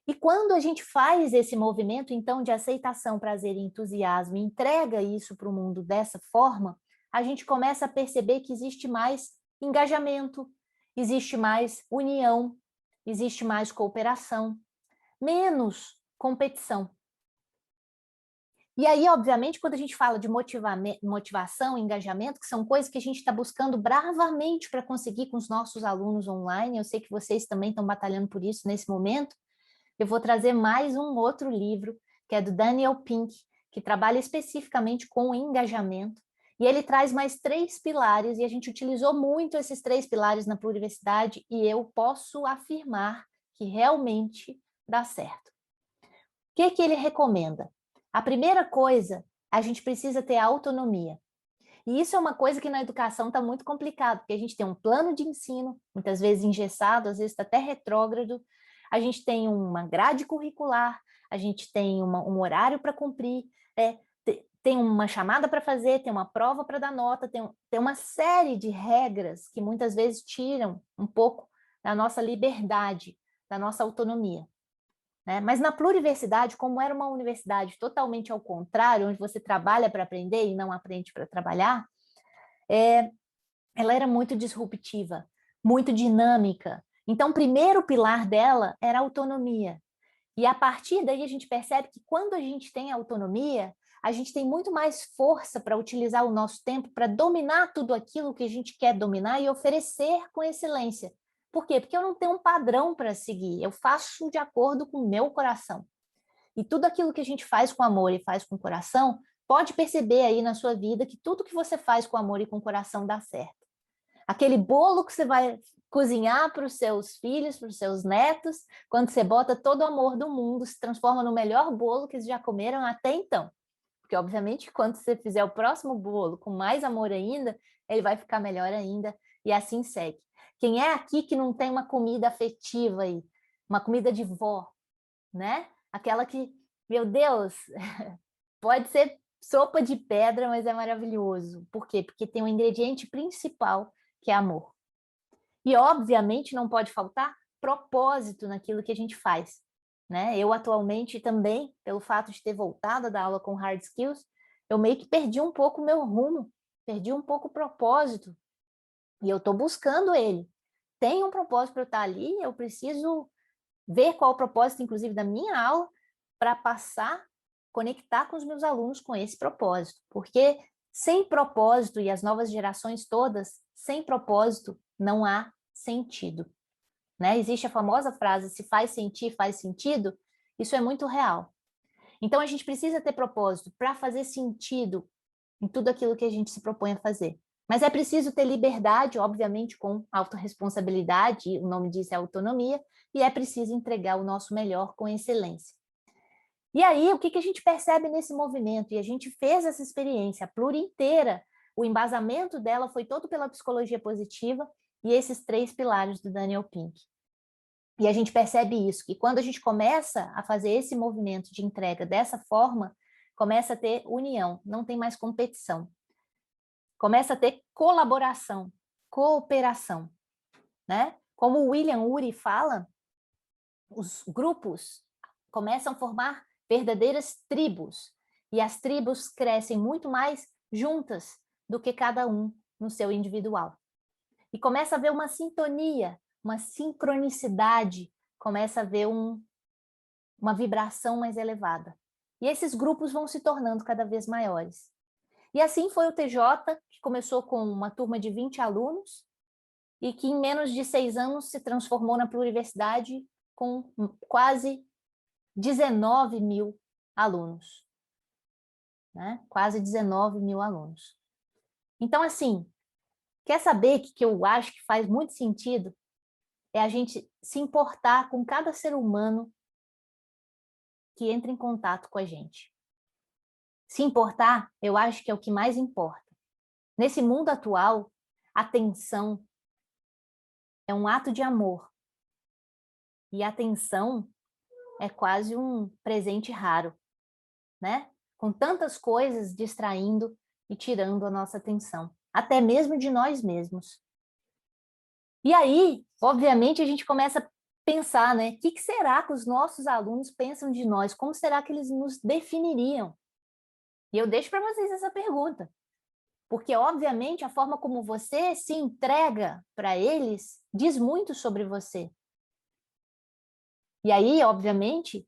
E quando a gente faz esse movimento, então, de aceitação, prazer e entusiasmo, e entrega isso para o mundo dessa forma, a gente começa a perceber que existe mais engajamento, existe mais união, existe mais cooperação, menos competição. E aí, obviamente, quando a gente fala de motivação, engajamento, que são coisas que a gente está buscando bravamente para conseguir com os nossos alunos online, eu sei que vocês também estão batalhando por isso nesse momento, eu vou trazer mais um outro livro, que é do Daniel Pink, que trabalha especificamente com o engajamento, e ele traz mais 3 pilares, e a gente utilizou muito esses 3 pilares na Pluriversidade, e eu posso afirmar que realmente dá certo. O que ele recomenda? A primeira coisa, a gente precisa ter autonomia. E isso é uma coisa que na educação está muito complicado, porque a gente tem um plano de ensino, muitas vezes engessado, às vezes até retrógrado, a gente tem uma grade curricular, a gente tem um horário para cumprir, tem uma chamada para fazer, tem uma prova para dar nota, tem uma série de regras que muitas vezes tiram um pouco da nossa liberdade, da nossa autonomia. Né? Mas na pluriversidade, como era uma universidade totalmente ao contrário, onde você trabalha para aprender e não aprende para trabalhar, ela era muito disruptiva, muito dinâmica. Então, o primeiro pilar dela era a autonomia. E a partir daí a gente percebe que quando a gente tem autonomia, a gente tem muito mais força para utilizar o nosso tempo para dominar tudo aquilo que a gente quer dominar e oferecer com excelência. Por quê? Porque eu não tenho um padrão para seguir, eu faço de acordo com o meu coração. E tudo aquilo que a gente faz com amor e faz com coração, pode perceber aí na sua vida que tudo que você faz com amor e com coração dá certo. Aquele bolo que você vai cozinhar para os seus filhos, para os seus netos, quando você bota todo o amor do mundo, se transforma no melhor bolo que eles já comeram até então. Porque, obviamente, quando você fizer o próximo bolo com mais amor ainda, ele vai ficar melhor ainda, e assim segue. Quem é aqui que não tem uma comida afetiva aí? Uma comida de vó, né? Aquela que, meu Deus, pode ser sopa de pedra, mas é maravilhoso. Por quê? Porque tem um ingrediente principal, que é amor. E, obviamente, não pode faltar propósito naquilo que a gente faz. Né? Eu, atualmente, também, pelo fato de ter voltado da aula com hard skills, eu meio que perdi um pouco o meu rumo, perdi um pouco o propósito. E eu estou buscando ele. Tem um propósito para eu estar ali, eu preciso ver qual o propósito, inclusive, da minha aula, para passar, conectar com os meus alunos com esse propósito. Porque sem propósito, e as novas gerações todas, sem propósito, não há sentido. Né? Existe a famosa frase, se faz sentir, faz sentido, isso é muito real. Então, a gente precisa ter propósito para fazer sentido em tudo aquilo que a gente se propõe a fazer. Mas é preciso ter liberdade, obviamente, com autorresponsabilidade, o nome disso é autonomia, e é preciso entregar o nosso melhor com excelência. E aí, o que a gente percebe nesse movimento? E a gente fez essa experiência, a Pluri inteira, o embasamento dela foi todo pela psicologia positiva e esses 3 pilares do Daniel Pink. E a gente percebe isso, que quando a gente começa a fazer esse movimento de entrega dessa forma, começa a ter união, não tem mais competição. Começa a ter colaboração, cooperação, né? Como o William Ury fala, os grupos começam a formar verdadeiras tribos, e as tribos crescem muito mais juntas do que cada um no seu individual. E começa a haver uma sintonia, uma sincronicidade, começa a haver uma vibração mais elevada. E esses grupos vão se tornando cada vez maiores. E assim foi o TJ, que começou com uma turma de 20 alunos e que em menos de 6 anos se transformou na pluriversidade com quase 19 mil alunos. Né? Quase 19 mil alunos. Então, assim, quer saber que eu acho que faz muito sentido? É a gente se importar com cada ser humano que entra em contato com a gente. Se importar, eu acho que é o que mais importa. Nesse mundo atual, atenção é um ato de amor. E atenção é quase um presente raro, né? Com tantas coisas distraindo e tirando a nossa atenção, até mesmo de nós mesmos. E aí, obviamente, a gente começa a pensar, né? O que será que os nossos alunos pensam de nós? Como será que eles nos definiriam? E eu deixo para vocês essa pergunta. Porque, obviamente, a forma como você se entrega para eles diz muito sobre você. E aí, obviamente,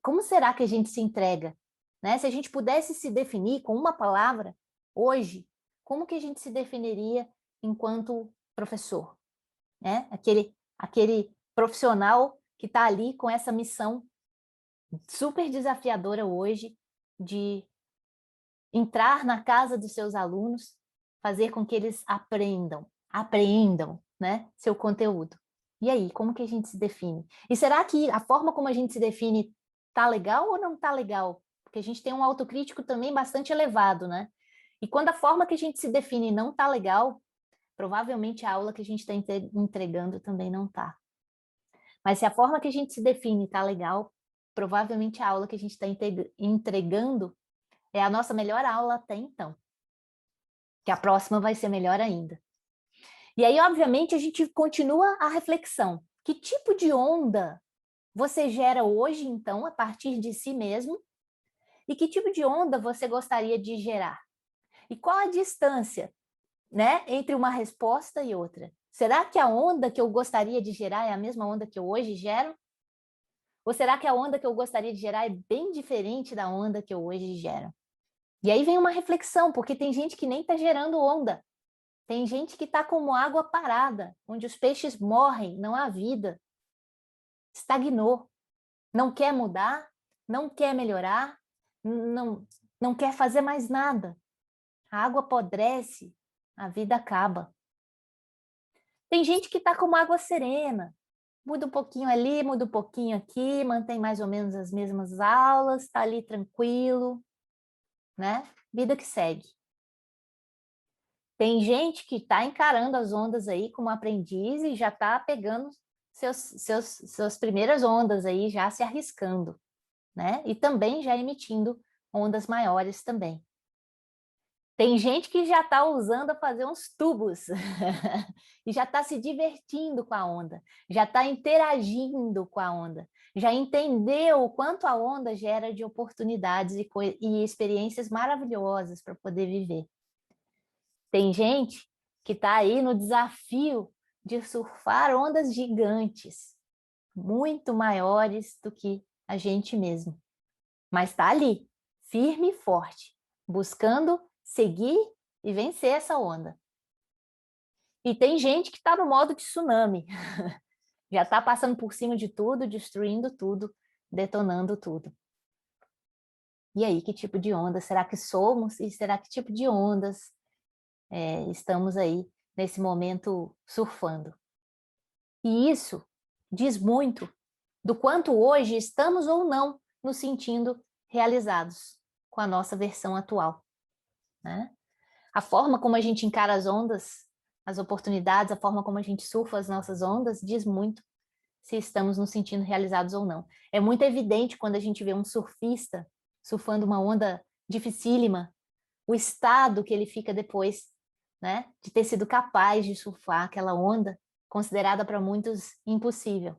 como será que a gente se entrega? Né? Se a gente pudesse se definir com uma palavra, hoje, como que a gente se definiria enquanto professor? Né? Aquele profissional que está ali com essa missão super desafiadora hoje de entrar na casa dos seus alunos, fazer com que eles apreendam, né, seu conteúdo. E aí, como que a gente se define? E será que a forma como a gente se define tá legal ou não tá legal? Porque a gente tem um autocrítico também bastante elevado, né? E quando a forma que a gente se define não tá legal, provavelmente a aula que a gente está entregando também não tá. Mas se a forma que a gente se define tá legal, provavelmente a aula que a gente está entregando é a nossa melhor aula até então. Que a próxima vai ser melhor ainda. E aí, obviamente, a gente continua a reflexão. Que tipo de onda você gera hoje, então, a partir de si mesmo? E que tipo de onda você gostaria de gerar? E qual a distância, né, entre uma resposta e outra? Será que a onda que eu gostaria de gerar é a mesma onda que eu hoje gero? Ou será que a onda que eu gostaria de gerar é bem diferente da onda que eu hoje gero? E aí vem uma reflexão, porque tem gente que nem está gerando onda. Tem gente que está como água parada, onde os peixes morrem, não há vida. Estagnou. Não quer mudar, não quer melhorar, não quer fazer mais nada. A água apodrece, a vida acaba. Tem gente que está como água serena. Muda um pouquinho ali, muda um pouquinho aqui, mantém mais ou menos as mesmas aulas, está ali tranquilo, né? Vida que segue. Tem gente que está encarando as ondas aí como aprendiz e já está pegando suas primeiras ondas aí, já se arriscando, né? E também já emitindo ondas maiores também. Tem gente que já está usando a fazer uns tubos e já está se divertindo com a onda, já está interagindo com a onda, já entendeu o quanto a onda gera de oportunidades e experiências maravilhosas para poder viver. Tem gente que está aí no desafio de surfar ondas gigantes, muito maiores do que a gente mesmo. Mas está ali, firme e forte, buscando seguir e vencer essa onda. E tem gente que está no modo de tsunami, já está passando por cima de tudo, destruindo tudo, detonando tudo. E aí, que tipo de onda será que somos? E será que tipo de ondas estamos aí nesse momento surfando? E isso diz muito do quanto hoje estamos ou não nos sentindo realizados com a nossa versão atual, né? A forma como a gente encara as ondas, as oportunidades, a forma como a gente surfa as nossas ondas, diz muito se estamos nos sentindo realizados ou não. É muito evidente quando a gente vê um surfista surfando uma onda dificílima, o estado que ele fica depois, né, de ter sido capaz de surfar aquela onda considerada para muitos impossível.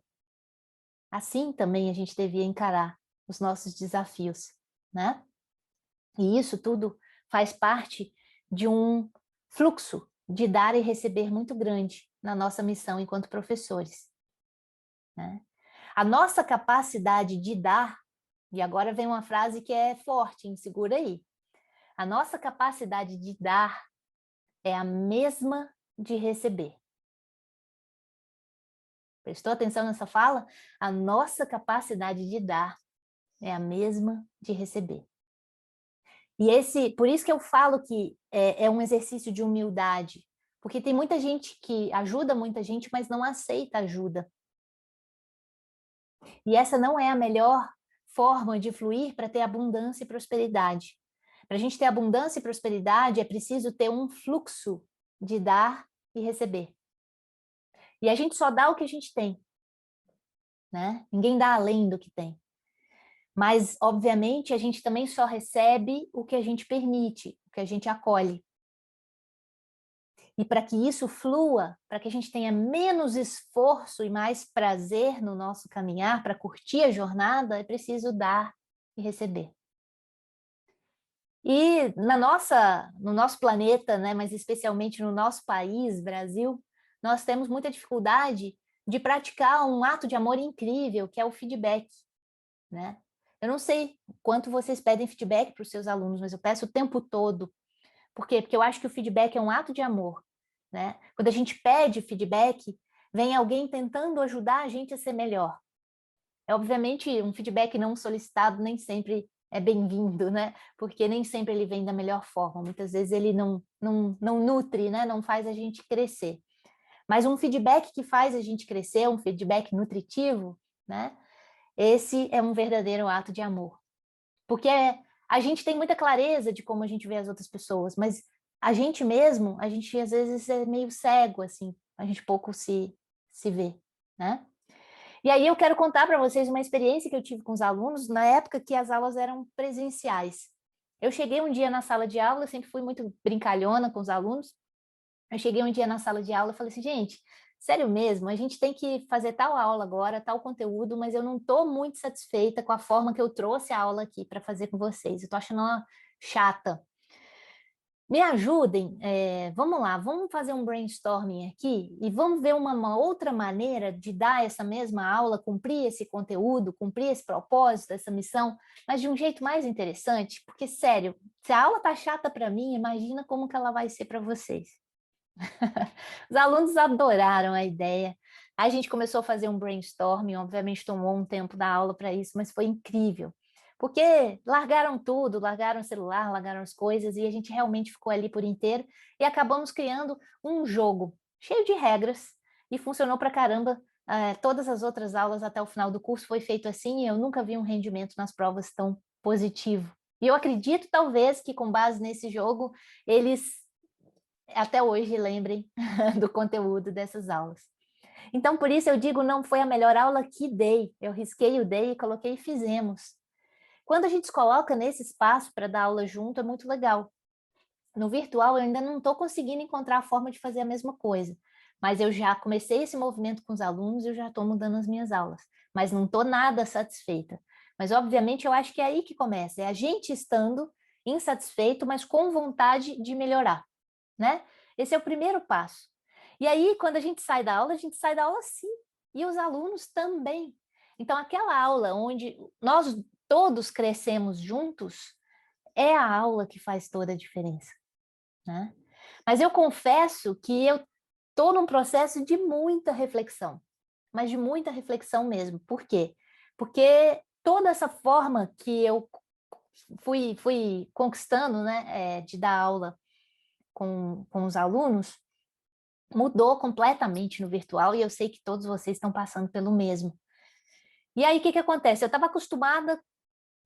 Assim também a gente devia encarar os nossos desafios, né? E isso tudo faz parte de um fluxo de dar e receber muito grande na nossa missão enquanto professores, né? A nossa capacidade de dar, e agora vem uma frase que é forte, hein? Segura aí. A nossa capacidade de dar é a mesma de receber. Prestou atenção nessa fala? A nossa capacidade de dar é a mesma de receber. E por isso que eu falo que é um exercício de humildade, porque tem muita gente que ajuda muita gente, mas não aceita ajuda. E essa não é a melhor forma de fluir para ter abundância e prosperidade. Para a gente ter abundância e prosperidade, é preciso ter um fluxo de dar e receber. E a gente só dá o que a gente tem, né? Ninguém dá além do que tem. Mas, obviamente, a gente também só recebe o que a gente permite, o que a gente acolhe. E para que isso flua, para que a gente tenha menos esforço e mais prazer no nosso caminhar, para curtir a jornada, é preciso dar e receber. E no nosso planeta, né, mas especialmente no nosso país, Brasil, nós temos muita dificuldade de praticar um ato de amor incrível, que é o feedback, né? Eu não sei quanto vocês pedem feedback para os seus alunos, mas eu peço o tempo todo. Por quê? Porque eu acho que o feedback é um ato de amor, né? Quando a gente pede feedback, vem alguém tentando ajudar a gente a ser melhor. É, obviamente, um feedback não solicitado nem sempre é bem-vindo, né? Porque nem sempre ele vem da melhor forma. Muitas vezes ele não nutre, né? Não faz a gente crescer. Mas um feedback que faz a gente crescer, um feedback nutritivo, né? Esse é um verdadeiro ato de amor. Porque a gente tem muita clareza de como a gente vê as outras pessoas, mas a gente mesmo, a gente às vezes é meio cego, assim, a gente pouco se vê, né? E aí eu quero contar para vocês uma experiência que eu tive com os alunos na época que as aulas eram presenciais. Eu cheguei um dia na sala de aula, eu sempre fui muito brincalhona com os alunos. Eu cheguei um dia na sala de aula e falei assim, gente, sério mesmo, a gente tem que fazer tal aula agora, tal conteúdo, mas eu não estou muito satisfeita com a forma que eu trouxe a aula aqui para fazer com vocês. Eu estou achando ela chata. Me ajudem, vamos lá, vamos fazer um brainstorming aqui e vamos ver uma outra maneira de dar essa mesma aula, cumprir esse conteúdo, cumprir esse propósito, essa missão, mas de um jeito mais interessante, porque, sério, se a aula tá chata para mim, imagina como que ela vai ser para vocês. Os alunos adoraram a ideia. A gente começou a fazer um brainstorming, obviamente tomou um tempo da aula para isso, mas foi incrível. Porque largaram tudo, largaram o celular, largaram as coisas, e a gente realmente ficou ali por inteiro e acabamos criando um jogo cheio de regras e funcionou para caramba. Todas as outras aulas até o final do curso foi feito assim e eu nunca vi um rendimento nas provas tão positivo. E eu acredito, talvez, que com base nesse jogo, eles até hoje lembrem do conteúdo dessas aulas. Então, por isso eu digo, não foi a melhor aula que dei. Eu risquei o dei e coloquei e fizemos. Quando a gente se coloca nesse espaço para dar aula junto, é muito legal. No virtual, eu ainda não estou conseguindo encontrar a forma de fazer a mesma coisa. Mas eu já comecei esse movimento com os alunos e eu já estou mudando as minhas aulas. Mas não estou nada satisfeita. Mas, obviamente, eu acho que é aí que começa. É a gente estando insatisfeito, mas com vontade de melhorar, né? Esse é o primeiro passo. E aí, quando a gente sai da aula sim. E os alunos também. Então, aquela aula onde nós todos crescemos juntos, é a aula que faz toda a diferença, né? Mas eu confesso que eu estou num processo de muita reflexão, mas de muita reflexão mesmo. Por quê? Porque toda essa forma que eu fui conquistando, né, de dar aula com os alunos, mudou completamente no virtual e eu sei que todos vocês estão passando pelo mesmo. E aí, o que acontece? Eu estava acostumada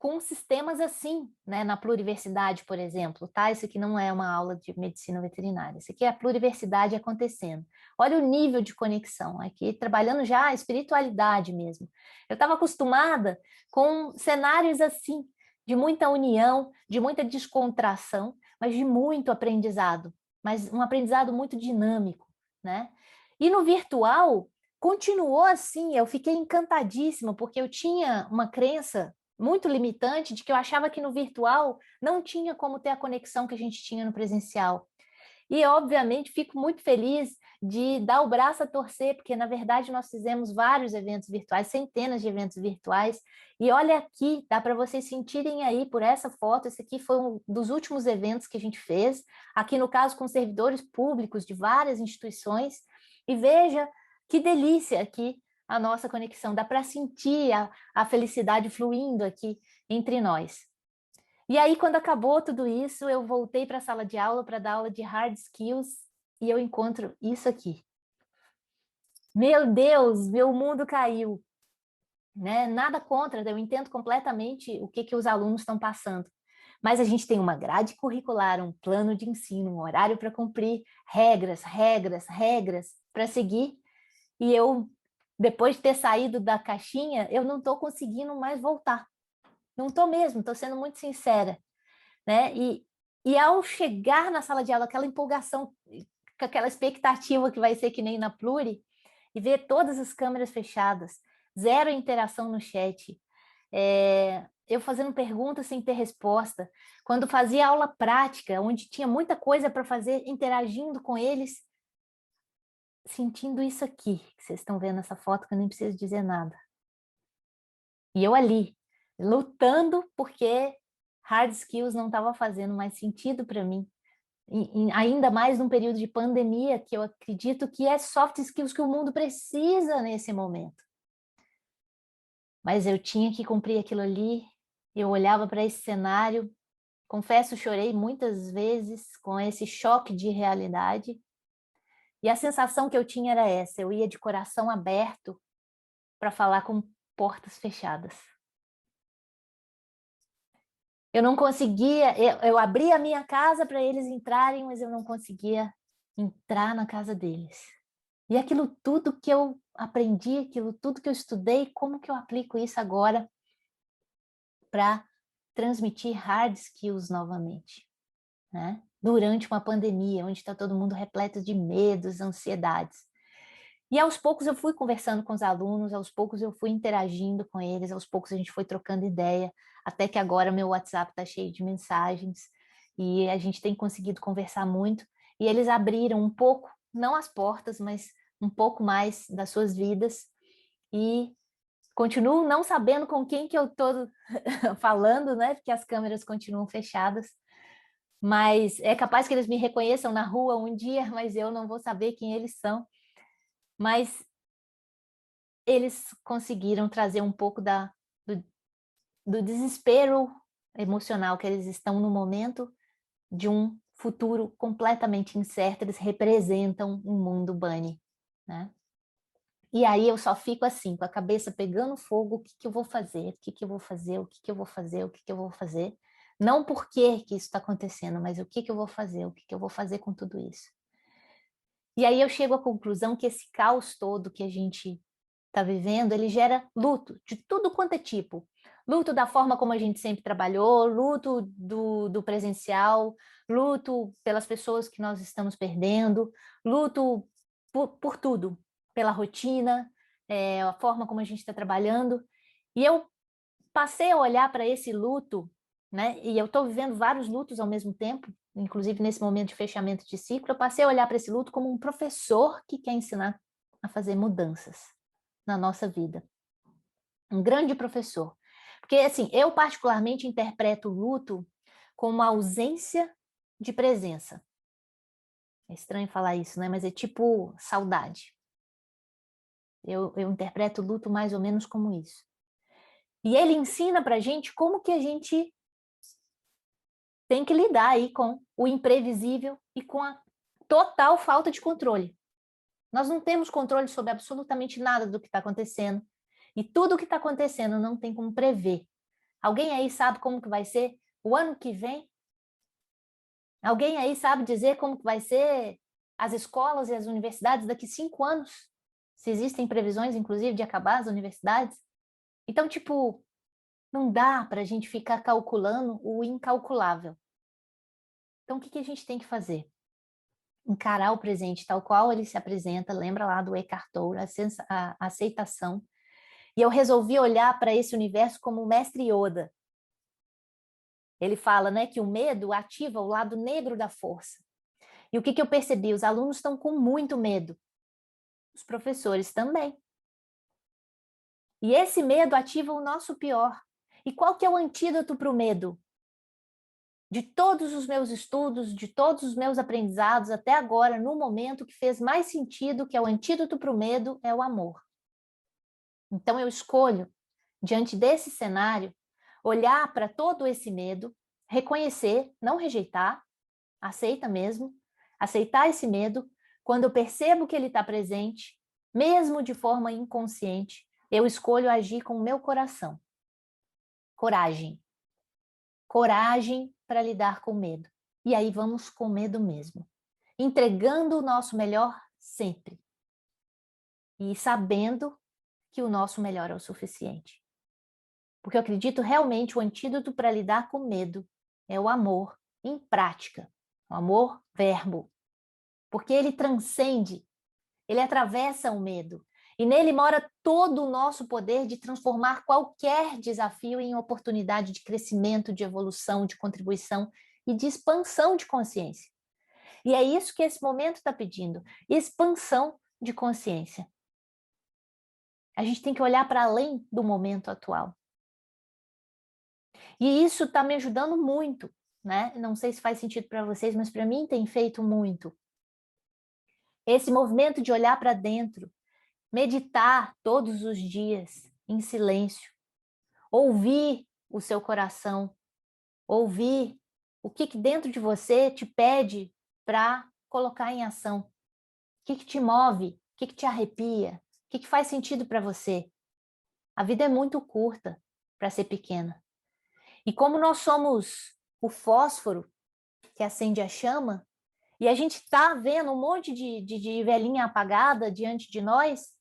com sistemas assim, né, na pluriversidade, por exemplo, tá? Isso aqui não é uma aula de medicina veterinária, isso aqui é a pluriversidade acontecendo. Olha o nível de conexão, aqui trabalhando já a espiritualidade mesmo. Eu estava acostumada com cenários assim, de muita união, de muita descontração, mas de muito aprendizado, mas um aprendizado muito dinâmico, né? E no virtual, continuou assim, eu fiquei encantadíssima, porque eu tinha uma crença muito limitante de que eu achava que no virtual não tinha como ter a conexão que a gente tinha no presencial. E, obviamente, fico muito feliz de dar o braço a torcer, porque, na verdade, nós fizemos vários eventos virtuais, centenas de eventos virtuais, e olha aqui, dá para vocês sentirem aí por essa foto, esse aqui foi um dos últimos eventos que a gente fez, aqui no caso com servidores públicos de várias instituições, e veja que delícia aqui a nossa conexão, dá para sentir a felicidade fluindo aqui entre nós. E aí, quando acabou tudo isso, eu voltei para a sala de aula para dar aula de hard skills e eu encontro isso aqui. Meu Deus, meu mundo caiu. Né? Nada contra, eu entendo completamente o que os alunos estão passando. Mas a gente tem uma grade curricular, um plano de ensino, um horário para cumprir, regras para seguir. E eu, depois de ter saído da caixinha, eu não estou conseguindo mais voltar. Não estou mesmo, estou sendo muito sincera. Né? E ao chegar na sala de aula, aquela empolgação, com aquela expectativa que vai ser que nem na Pluri, e ver todas as câmeras fechadas, zero interação no chat, eu fazendo perguntas sem ter resposta, quando fazia aula prática, onde tinha muita coisa para fazer, interagindo com eles, sentindo isso aqui, que vocês estão vendo essa foto, que eu nem preciso dizer nada. E eu ali, lutando porque hard skills não estava fazendo mais sentido para mim, ainda mais num período de pandemia, que eu acredito que é soft skills que o mundo precisa nesse momento. Mas eu tinha que cumprir aquilo ali, eu olhava para esse cenário, confesso, chorei muitas vezes com esse choque de realidade, e a sensação que eu tinha era essa, eu ia de coração aberto para falar com portas fechadas. Eu não conseguia, eu abria a minha casa para eles entrarem, mas eu não conseguia entrar na casa deles. E aquilo tudo que eu aprendi, aquilo tudo que eu estudei, como que eu aplico isso agora para transmitir hard skills novamente, né? Durante uma pandemia, onde está todo mundo repleto de medos, ansiedades. E aos poucos eu fui conversando com os alunos, aos poucos eu fui interagindo com eles, aos poucos a gente foi trocando ideia, até que agora meu WhatsApp está cheio de mensagens e a gente tem conseguido conversar muito. E eles abriram um pouco, não as portas, mas um pouco mais das suas vidas e continuo não sabendo com quem que eu estou falando, né? Porque as câmeras continuam fechadas, mas é capaz que eles me reconheçam na rua um dia, mas eu não vou saber quem eles são. Mas eles conseguiram trazer um pouco do desespero emocional que eles estão no momento de um futuro completamente incerto. Eles representam um mundo bunny, né? E aí eu só fico assim, com a cabeça pegando fogo, o que que eu vou fazer? O que que eu vou fazer? O que que eu vou fazer? O que que eu vou fazer? Não por que isso está acontecendo, mas o que que eu vou fazer? O que que eu vou fazer com tudo isso? E aí eu chego à conclusão que esse caos todo que a gente está vivendo, ele gera luto de tudo quanto é tipo. Luto da forma como a gente sempre trabalhou, luto do presencial, luto pelas pessoas que nós estamos perdendo, luto por tudo, pela rotina, a forma como a gente está trabalhando. E eu passei a olhar para esse luto, né? E eu estou vivendo vários lutos ao mesmo tempo, inclusive nesse momento de fechamento de ciclo, eu passei a olhar para esse luto como um professor que quer ensinar a fazer mudanças na nossa vida. Um grande professor. Porque, assim, eu particularmente interpreto o luto como uma ausência de presença. É estranho falar isso, né? Mas é tipo saudade. Eu interpreto o luto mais ou menos como isso. E ele ensina pra gente como que a gente tem que lidar aí com o imprevisível e com a total falta de controle. Nós não temos controle sobre absolutamente nada do que está acontecendo. E tudo o que está acontecendo não tem como prever. Alguém aí sabe como que vai ser o ano que vem? Alguém aí sabe dizer como que vai ser as escolas e as universidades daqui 5 anos? Se existem previsões, inclusive, de acabar as universidades? Então, tipo, não dá para a gente ficar calculando o incalculável. Então, o que a gente tem que fazer? Encarar o presente tal qual ele se apresenta, lembra lá do Eckhart Tolle, a aceitação. E eu resolvi olhar para esse universo como o mestre Yoda. Ele fala, né, que o medo ativa o lado negro da força. E o que eu percebi? Os alunos estão com muito medo. Os professores também. E esse medo ativa o nosso pior. E qual que é o antídoto para o medo? De todos os meus estudos, de todos os meus aprendizados até agora, no momento que fez mais sentido, que é o antídoto para o medo, é o amor. Então eu escolho, diante desse cenário, olhar para todo esse medo, reconhecer, não rejeitar, aceita mesmo, aceitar esse medo. Quando eu percebo que ele está presente, mesmo de forma inconsciente, eu escolho agir com o meu coração. Coragem. Coragem para lidar com medo. E aí vamos com medo mesmo. Entregando o nosso melhor sempre. E sabendo que o nosso melhor é o suficiente. Porque eu acredito realmente o antídoto para lidar com medo é o amor em prática. O amor verbo. Porque ele transcende, ele atravessa o medo. E nele mora todo o nosso poder de transformar qualquer desafio em oportunidade de crescimento, de evolução, de contribuição e de expansão de consciência. E é isso que esse momento está pedindo, expansão de consciência. A gente tem que olhar para além do momento atual. E isso está me ajudando muito, né? Não sei se faz sentido para vocês, mas para mim tem feito muito. Esse movimento de olhar para dentro, meditar todos os dias em silêncio, ouvir o seu coração, ouvir o que dentro de você te pede para colocar em ação. O que te move, o que te arrepia, o que faz sentido para você. A vida é muito curta para ser pequena. E como nós somos o fósforo que acende a chama, e a gente está vendo um monte de velhinha apagada diante de nós,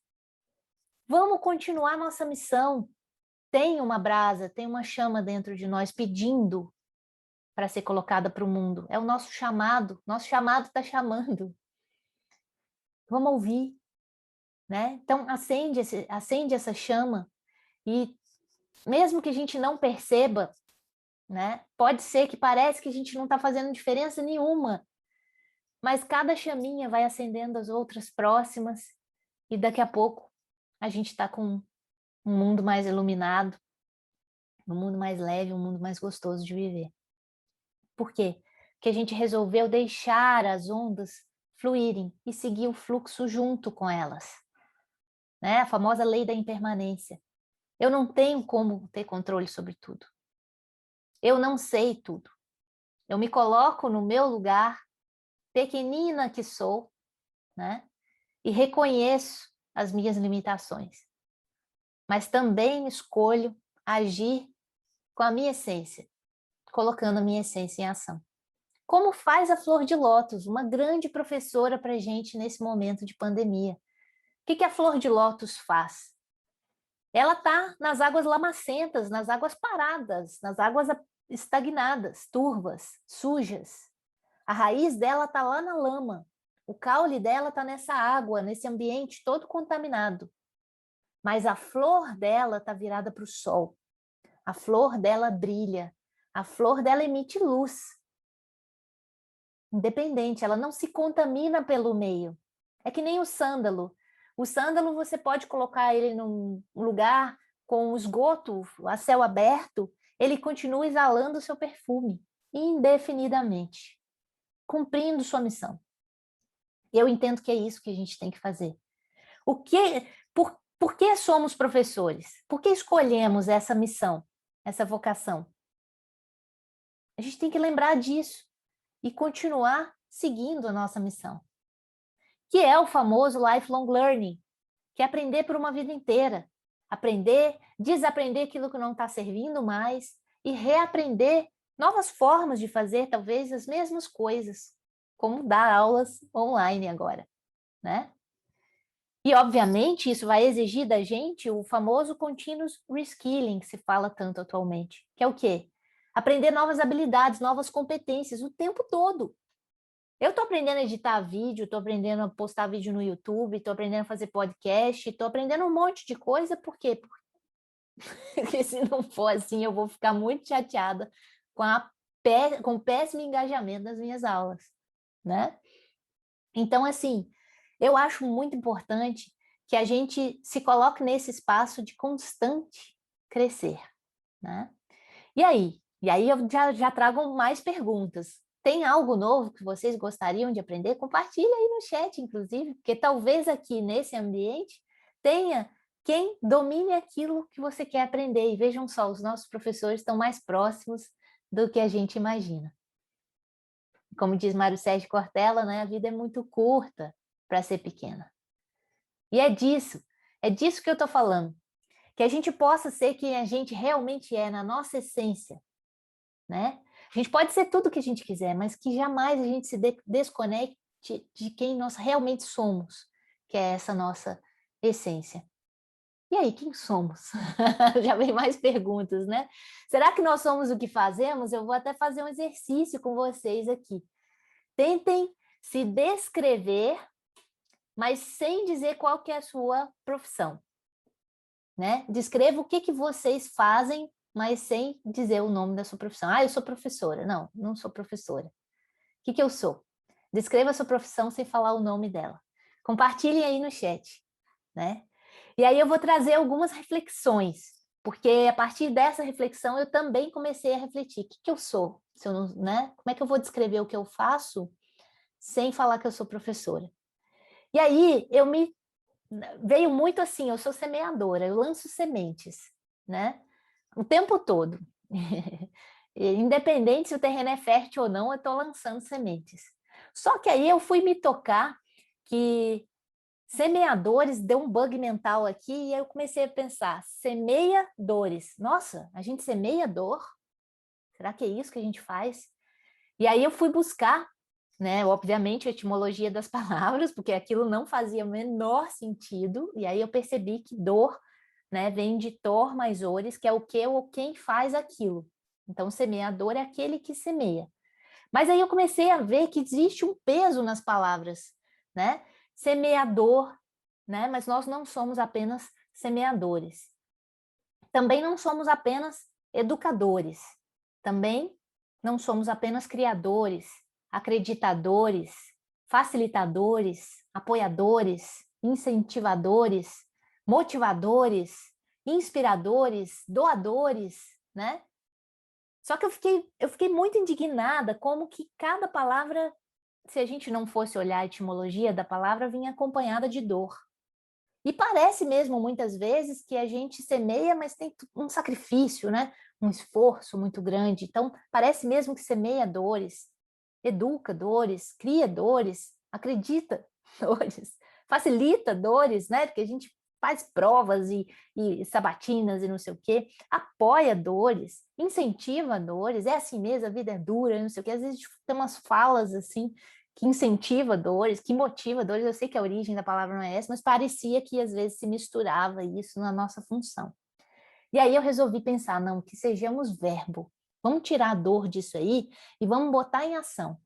vamos continuar nossa missão. Tem uma brasa, tem uma chama dentro de nós pedindo para ser colocada para o mundo. É o nosso chamado está chamando. Vamos ouvir, né? Então acende essa chama e mesmo que a gente não perceba, né? Pode ser que parece que a gente não está fazendo diferença nenhuma, mas cada chaminha vai acendendo as outras próximas e daqui a pouco a gente está com um mundo mais iluminado, um mundo mais leve, um mundo mais gostoso de viver. Por quê? Porque a gente resolveu deixar as ondas fluírem e seguir o fluxo junto com elas. Né? A famosa lei da impermanência. Eu não tenho como ter controle sobre tudo. Eu não sei tudo. Eu me coloco no meu lugar, pequenina que sou, né? E reconheço as minhas limitações. Mas também escolho agir com a minha essência, colocando a minha essência em ação. Como faz a Flor de Lótus, uma grande professora para a gente nesse momento de pandemia. O que a Flor de Lótus faz? Ela está nas águas lamacentas, nas águas paradas, nas águas estagnadas, turvas, sujas. A raiz dela está lá na lama. O caule dela está nessa água, nesse ambiente todo contaminado. Mas a flor dela está virada para o sol. A flor dela brilha. A flor dela emite luz. Independente, ela não se contamina pelo meio. É que nem o sândalo. O sândalo você pode colocar ele num lugar com esgoto a céu aberto, ele continua exalando o seu perfume indefinidamente, cumprindo sua missão. Eu entendo que é isso que a gente tem que fazer. Por que somos professores? Por que escolhemos essa missão, essa vocação? A gente tem que lembrar disso e continuar seguindo a nossa missão, que é o famoso lifelong learning, que é aprender por uma vida inteira. aprender, desaprender aquilo que não está servindo mais e reaprender novas formas de fazer talvez as mesmas coisas, como dar aulas online agora, né? E, obviamente, isso vai exigir da gente o famoso continuous reskilling, que se fala tanto atualmente, que é o quê? Aprender novas habilidades, novas competências o tempo todo. Eu estou aprendendo a editar vídeo, estou aprendendo a postar vídeo no YouTube, estou aprendendo a fazer podcast, estou aprendendo um monte de coisa, por quê? Porque se não for assim, eu vou ficar muito chateada com o péssimo engajamento das minhas aulas, né? Então, assim, eu acho muito importante que a gente se coloque nesse espaço de constante crescer, né? E aí eu já trago mais perguntas. Tem algo novo que vocês gostariam de aprender? Compartilha aí no chat, inclusive, porque talvez aqui nesse ambiente tenha quem domine aquilo que você quer aprender. E vejam só, os nossos professores estão mais próximos do que a gente imagina. Como diz Mário Sérgio Cortella, né? A vida é muito curta para ser pequena. E é disso que eu estou falando. Que a gente possa ser quem a gente realmente é, na nossa essência, né? A gente pode ser tudo o que a gente quiser, mas que jamais a gente se desconecte de quem nós realmente somos, que é essa nossa essência. E aí, quem somos? Já vem mais perguntas, né? Será que nós somos o que fazemos? Eu vou até fazer um exercício com vocês aqui. Tentem se descrever, mas sem dizer qual que é a sua profissão, né? Descreva o que vocês fazem, mas sem dizer o nome da sua profissão. Ah, eu sou professora. Não, não sou professora. O que eu sou? Descreva a sua profissão sem falar o nome dela. Compartilhem aí no chat, né? E aí eu vou trazer algumas reflexões, porque a partir dessa reflexão eu também comecei a refletir. O que eu sou? Se eu não, né? Como é que eu vou descrever o que eu faço sem falar que eu sou professora? E aí veio muito assim, eu sou semeadora, eu lanço sementes, né? O tempo todo. Independente se o terreno é fértil ou não, eu estou lançando sementes. Só que aí eu fui me tocar que semeadores deu um bug mental aqui e eu comecei a pensar, semeadores. Nossa, a gente semeia dor? Será que é isso que a gente faz? E aí eu fui buscar, né, obviamente, a etimologia das palavras, porque aquilo não fazia o menor sentido, e aí eu percebi que dor, né, vem de tor mais ores, que é o que ou quem faz aquilo. Então, semeador é aquele que semeia. Mas aí eu comecei a ver que existe um peso nas palavras, né? Semeador, né? Mas nós não somos apenas semeadores. Também não somos apenas educadores. Também não somos apenas criadores, acreditadores, facilitadores, apoiadores, incentivadores, motivadores, inspiradores, doadores, né? Só que eu fiquei muito indignada como que cada palavra, se a gente não fosse olhar a etimologia da palavra, vinha acompanhada de dor. E parece mesmo, muitas vezes, que a gente semeia, mas tem um sacrifício, né? Um esforço muito grande. Então, parece mesmo que semeia dores, educa dores, cria dores, acredita dores, facilita dores, né? Porque a gente faz provas e sabatinas e não sei o quê, apoia dores, incentiva dores, é assim mesmo, a vida é dura, não sei o quê. Às vezes a gente tem umas falas assim que incentiva dores, que motiva dores. Eu sei que a origem da palavra não é essa, mas parecia que às vezes se misturava isso na nossa função. E aí eu resolvi pensar, não, que sejamos verbo. Vamos tirar a dor disso aí e vamos botar em ação.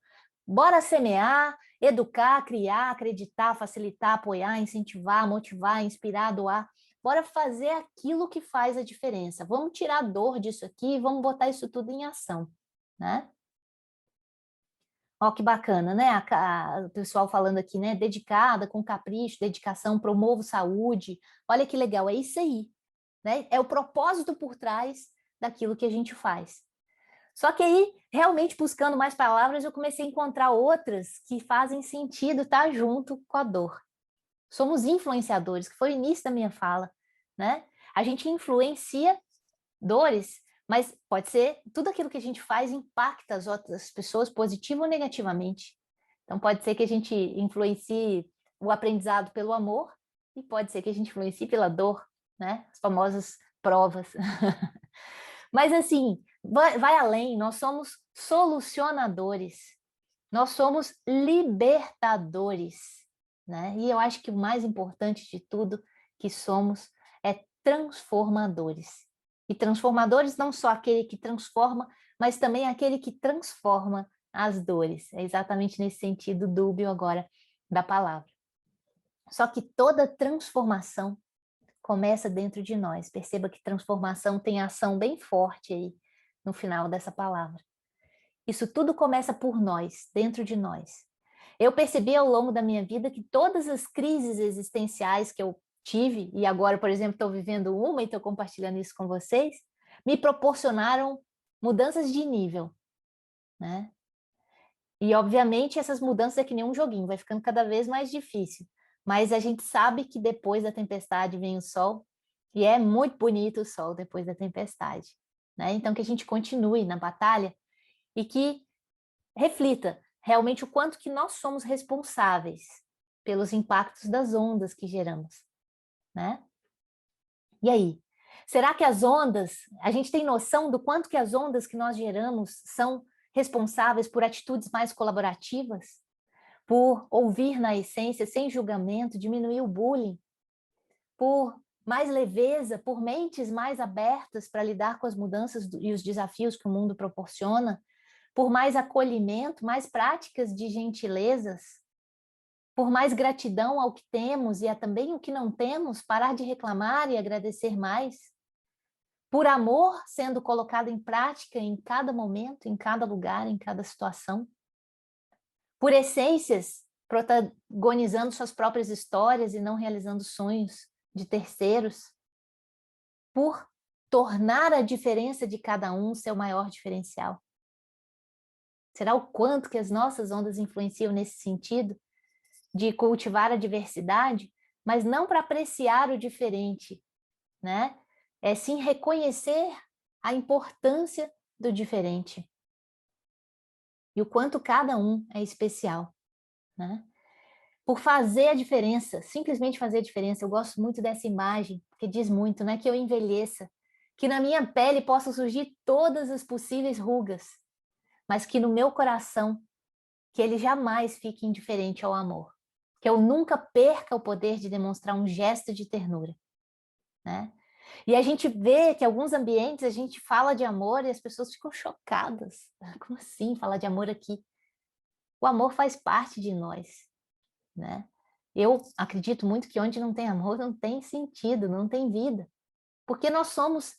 Bora semear, educar, criar, acreditar, facilitar, apoiar, incentivar, motivar, inspirar, doar. Bora fazer aquilo que faz a diferença. Vamos tirar a dor disso aqui e vamos botar isso tudo em ação, né? Ó, que bacana, né? O pessoal falando aqui, né? Dedicada, com capricho, dedicação, promovo saúde. Olha que legal, é isso aí, né? É o propósito por trás daquilo que a gente faz. Só que aí, realmente buscando mais palavras, eu comecei a encontrar outras que fazem sentido estar junto com a dor. Somos influenciadores, que foi o início da minha fala, né? A gente influencia dores, mas pode ser tudo aquilo que a gente faz impacta as outras pessoas positivo ou negativamente. Então pode ser que a gente influencie o aprendizado pelo amor e pode ser que a gente influencie pela dor, né? As famosas provas. Mas assim, vai além, nós somos solucionadores, nós somos libertadores, né? E eu acho que o mais importante de tudo que somos é transformadores. E transformadores não só aquele que transforma, mas também aquele que transforma as dores. É exatamente nesse sentido dúbio agora da palavra. Só que toda transformação começa dentro de nós. Perceba que transformação tem ação bem forte aí no final dessa palavra. Isso tudo começa por nós, dentro de nós. Eu percebi ao longo da minha vida que todas as crises existenciais que eu tive, e agora, por exemplo, estou vivendo uma e estou compartilhando isso com vocês, me proporcionaram mudanças de nível, né? E, obviamente, essas mudanças é que nem um joguinho, vai ficando cada vez mais difícil. Mas a gente sabe que depois da tempestade vem o sol, e é muito bonito o sol depois da tempestade, né? Então, que a gente continue na batalha e que reflita realmente o quanto que nós somos responsáveis pelos impactos das ondas que geramos, né? E aí? Será que as ondas, a gente tem noção do quanto que as ondas que nós geramos são responsáveis por atitudes mais colaborativas? Por ouvir na essência, sem julgamento, diminuir o bullying? Por mais leveza, por mentes mais abertas para lidar com as mudanças e os desafios que o mundo proporciona? Por mais acolhimento, mais práticas de gentilezas? Por mais gratidão ao que temos e a também o que não temos, parar de reclamar e agradecer mais? Por amor sendo colocado em prática em cada momento, em cada lugar, em cada situação? Por essências protagonizando suas próprias histórias e não realizando sonhos de terceiros? Por tornar a diferença de cada um seu maior diferencial? Será o quanto que as nossas ondas influenciam nesse sentido de cultivar a diversidade, mas não para apreciar o diferente, né? É sim reconhecer a importância do diferente e o quanto cada um é especial, né? Por fazer a diferença, simplesmente fazer a diferença. Eu gosto muito dessa imagem, porque diz muito, né? Que eu envelheça, que na minha pele possam surgir todas as possíveis rugas, mas que no meu coração, que ele jamais fique indiferente ao amor, que eu nunca perca o poder de demonstrar um gesto de ternura, né? E a gente vê que em alguns ambientes a gente fala de amor e as pessoas ficam chocadas. Como assim falar de amor aqui? O amor faz parte de nós, né? Eu acredito muito que onde não tem amor não tem sentido, não tem vida. Porque nós somos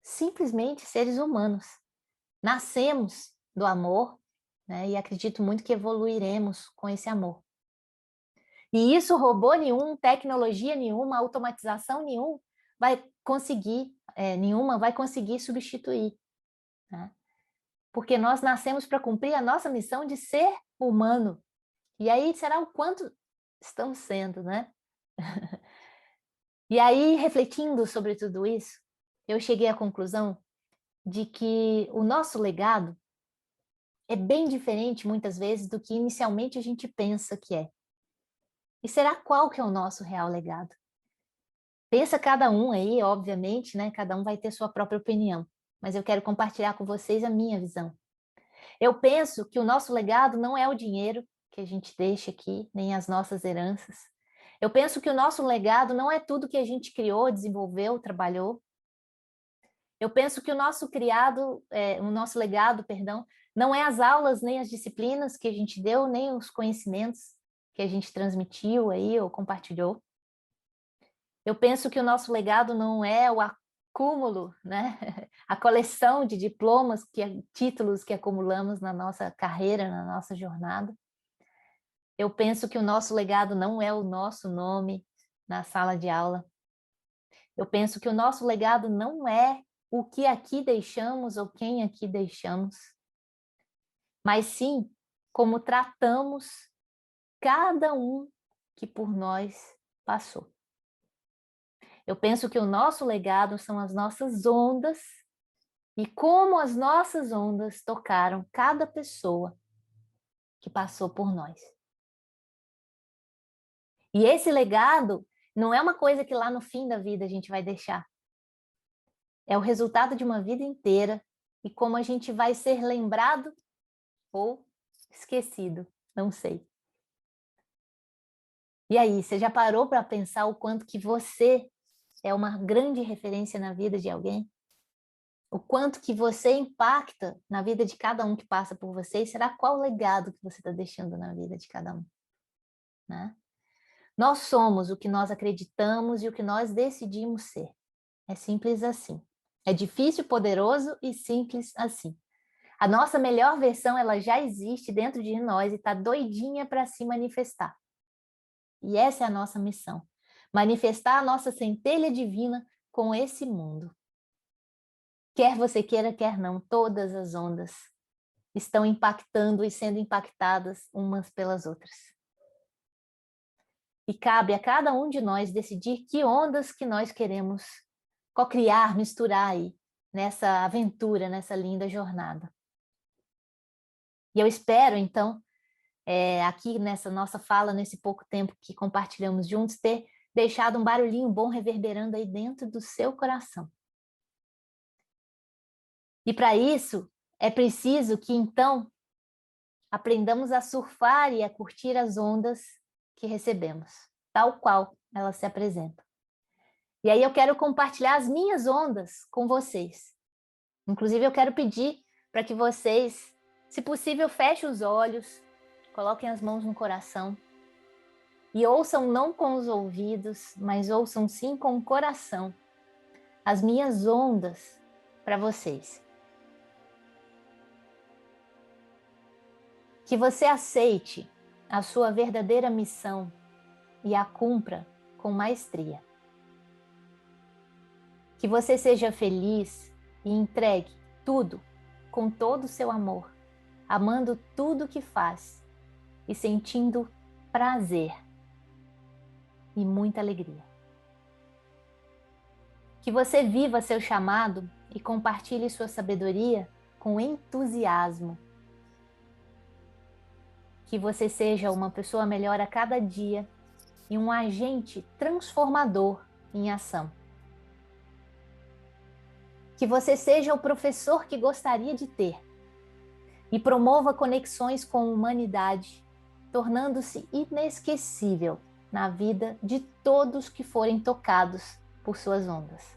simplesmente seres humanos. Nascemos do amor, né? E acredito muito que evoluiremos com esse amor. E isso, robô nenhum, tecnologia nenhuma, automatização nenhuma vai conseguir substituir, né? Porque nós nascemos para cumprir a nossa missão de ser humano. E aí será o quanto estamos sendo, né? E aí, refletindo sobre tudo isso, eu cheguei à conclusão de que o nosso legado é bem diferente, muitas vezes, do que inicialmente a gente pensa que é. E será qual que é o nosso real legado? Pensa cada um aí, obviamente, né? Cada um vai ter sua própria opinião, mas eu quero compartilhar com vocês a minha visão. Eu penso que o nosso legado não é o dinheiro que a gente deixa aqui, nem as nossas heranças. Eu penso que o nosso legado não é tudo que a gente criou, desenvolveu, trabalhou. Eu penso que o nosso legado, perdão, não é as aulas, nem as disciplinas que a gente deu, nem os conhecimentos que a gente transmitiu aí ou compartilhou. Eu penso que o nosso legado não é o acúmulo, né? A coleção de diplomas, títulos que acumulamos na nossa carreira, na nossa jornada. Eu penso que o nosso legado não é o nosso nome na sala de aula. Eu penso que o nosso legado não é o que aqui deixamos ou quem aqui deixamos, mas sim como tratamos cada um que por nós passou. Eu penso que o nosso legado são as nossas ondas e como as nossas ondas tocaram cada pessoa que passou por nós. E esse legado Não é uma coisa que lá no fim da vida a gente vai deixar. É o resultado de uma vida inteira e como a gente vai ser lembrado ou esquecido, não sei. E aí, você já parou para pensar o quanto que você é uma grande referência na vida de alguém? O quanto que você impacta na vida de cada um que passa por você? E será qual o legado que você está deixando na vida de cada um? Né? Nós somos o que nós acreditamos e o que nós decidimos ser. É simples assim. É difícil, poderoso e simples assim. A nossa melhor versão, ela já existe dentro de nós e está doidinha para se manifestar. E essa é a nossa missão. Manifestar a nossa centelha divina com esse mundo. Quer você queira, quer não, todas as ondas estão impactando e sendo impactadas umas pelas outras. E cabe a cada um de nós decidir que ondas que nós queremos cocriar, misturar aí, nessa aventura, nessa linda jornada. E eu espero, então, aqui nessa nossa fala, nesse pouco tempo que compartilhamos juntos, ter deixado um barulhinho bom reverberando aí dentro do seu coração. E para isso, é preciso que, então, aprendamos a surfar e a curtir as ondas que recebemos, tal qual elas se apresentam. E aí eu quero compartilhar as minhas ondas com vocês. Inclusive, eu quero pedir para que vocês, se possível, fechem os olhos, coloquem as mãos no coração e ouçam não com os ouvidos, mas ouçam sim com o coração as minhas ondas para vocês. Que você aceite a sua verdadeira missão e a cumpra com maestria. Que você seja feliz e entregue tudo com todo o seu amor, amando tudo que faz e sentindo prazer e muita alegria. Que você viva seu chamado e compartilhe sua sabedoria com entusiasmo. Que você seja uma pessoa melhor a cada dia e um agente transformador em ação. Que você seja o professor que gostaria de ter e promova conexões com a humanidade, tornando-se inesquecível na vida de todos que forem tocados por suas ondas.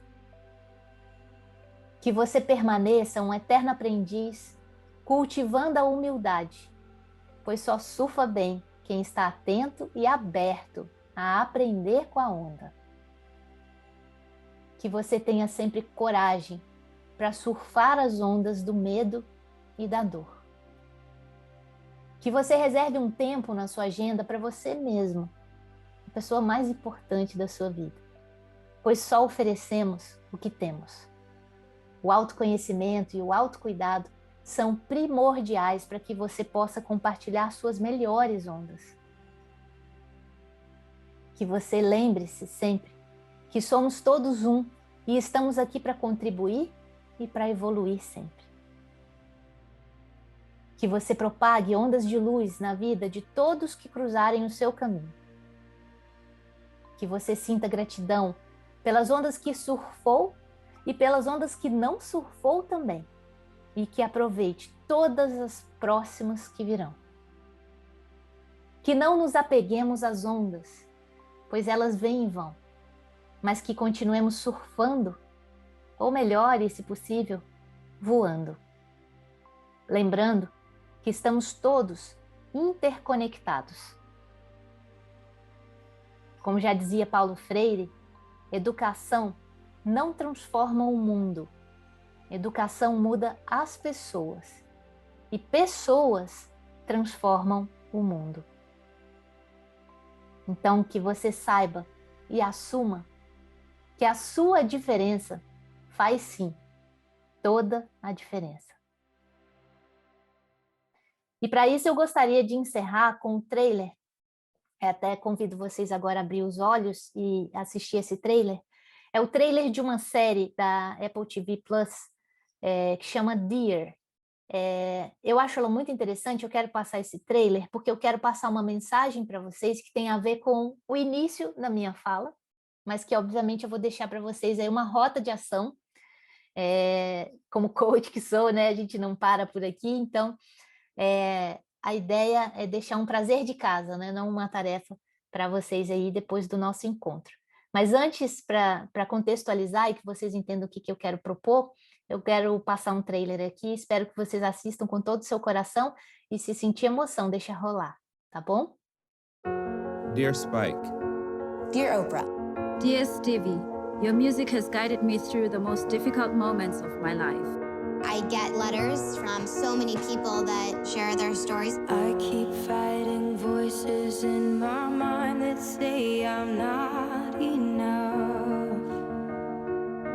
Que você permaneça um eterno aprendiz, cultivando a humildade, pois só surfa bem quem está atento e aberto a aprender com a onda. Que você tenha sempre coragem para surfar as ondas do medo e da dor. Que você reserve um tempo na sua agenda para você mesmo, a pessoa mais importante da sua vida, pois só oferecemos o que temos. O autoconhecimento e o autocuidado são primordiais para que você possa compartilhar suas melhores ondas. Que você lembre-se sempre que somos todos um e estamos aqui para contribuir e para evoluir sempre. Que você propague ondas de luz na vida de todos que cruzarem o seu caminho. Que você sinta gratidão pelas ondas que surfou e pelas ondas que não surfou também. E que aproveite todas as próximas que virão. Que não nos apeguemos às ondas, pois elas vêm e vão, mas que continuemos surfando, ou melhor, e se possível, voando. Lembrando que estamos todos interconectados. Como já dizia Paulo Freire, educação não transforma o mundo. Educação muda as pessoas. E pessoas transformam o mundo. Então, que você saiba e assuma que a sua diferença faz sim toda a diferença. E para isso eu gostaria de encerrar com um trailer. Até convido vocês agora a abrir os olhos e assistir esse trailer. É o trailer de uma série da Apple TV Plus que chama Dear. Eu acho ela muito interessante, eu quero passar esse trailer porque eu quero passar uma mensagem para vocês que tem a ver com o início da minha fala mas que obviamente eu vou deixar para vocês aí uma rota de ação. Como coach que sou, né? A gente não para por aqui, então a ideia é deixar um prazer de casa, né? Não uma tarefa para vocês aí depois do nosso encontro. Mas antes, para contextualizar e que vocês entendam o que eu quero propor, eu quero passar um trailer aqui, espero que vocês assistam com todo o seu coração e se sentir emoção, deixa rolar, tá bom? Dear Spike. Dear Oprah. Dear Stevie, your music has guided me through the most difficult moments of my life. I get letters from so many people that share their stories. I keep fighting voices in my mind that say I'm not enough.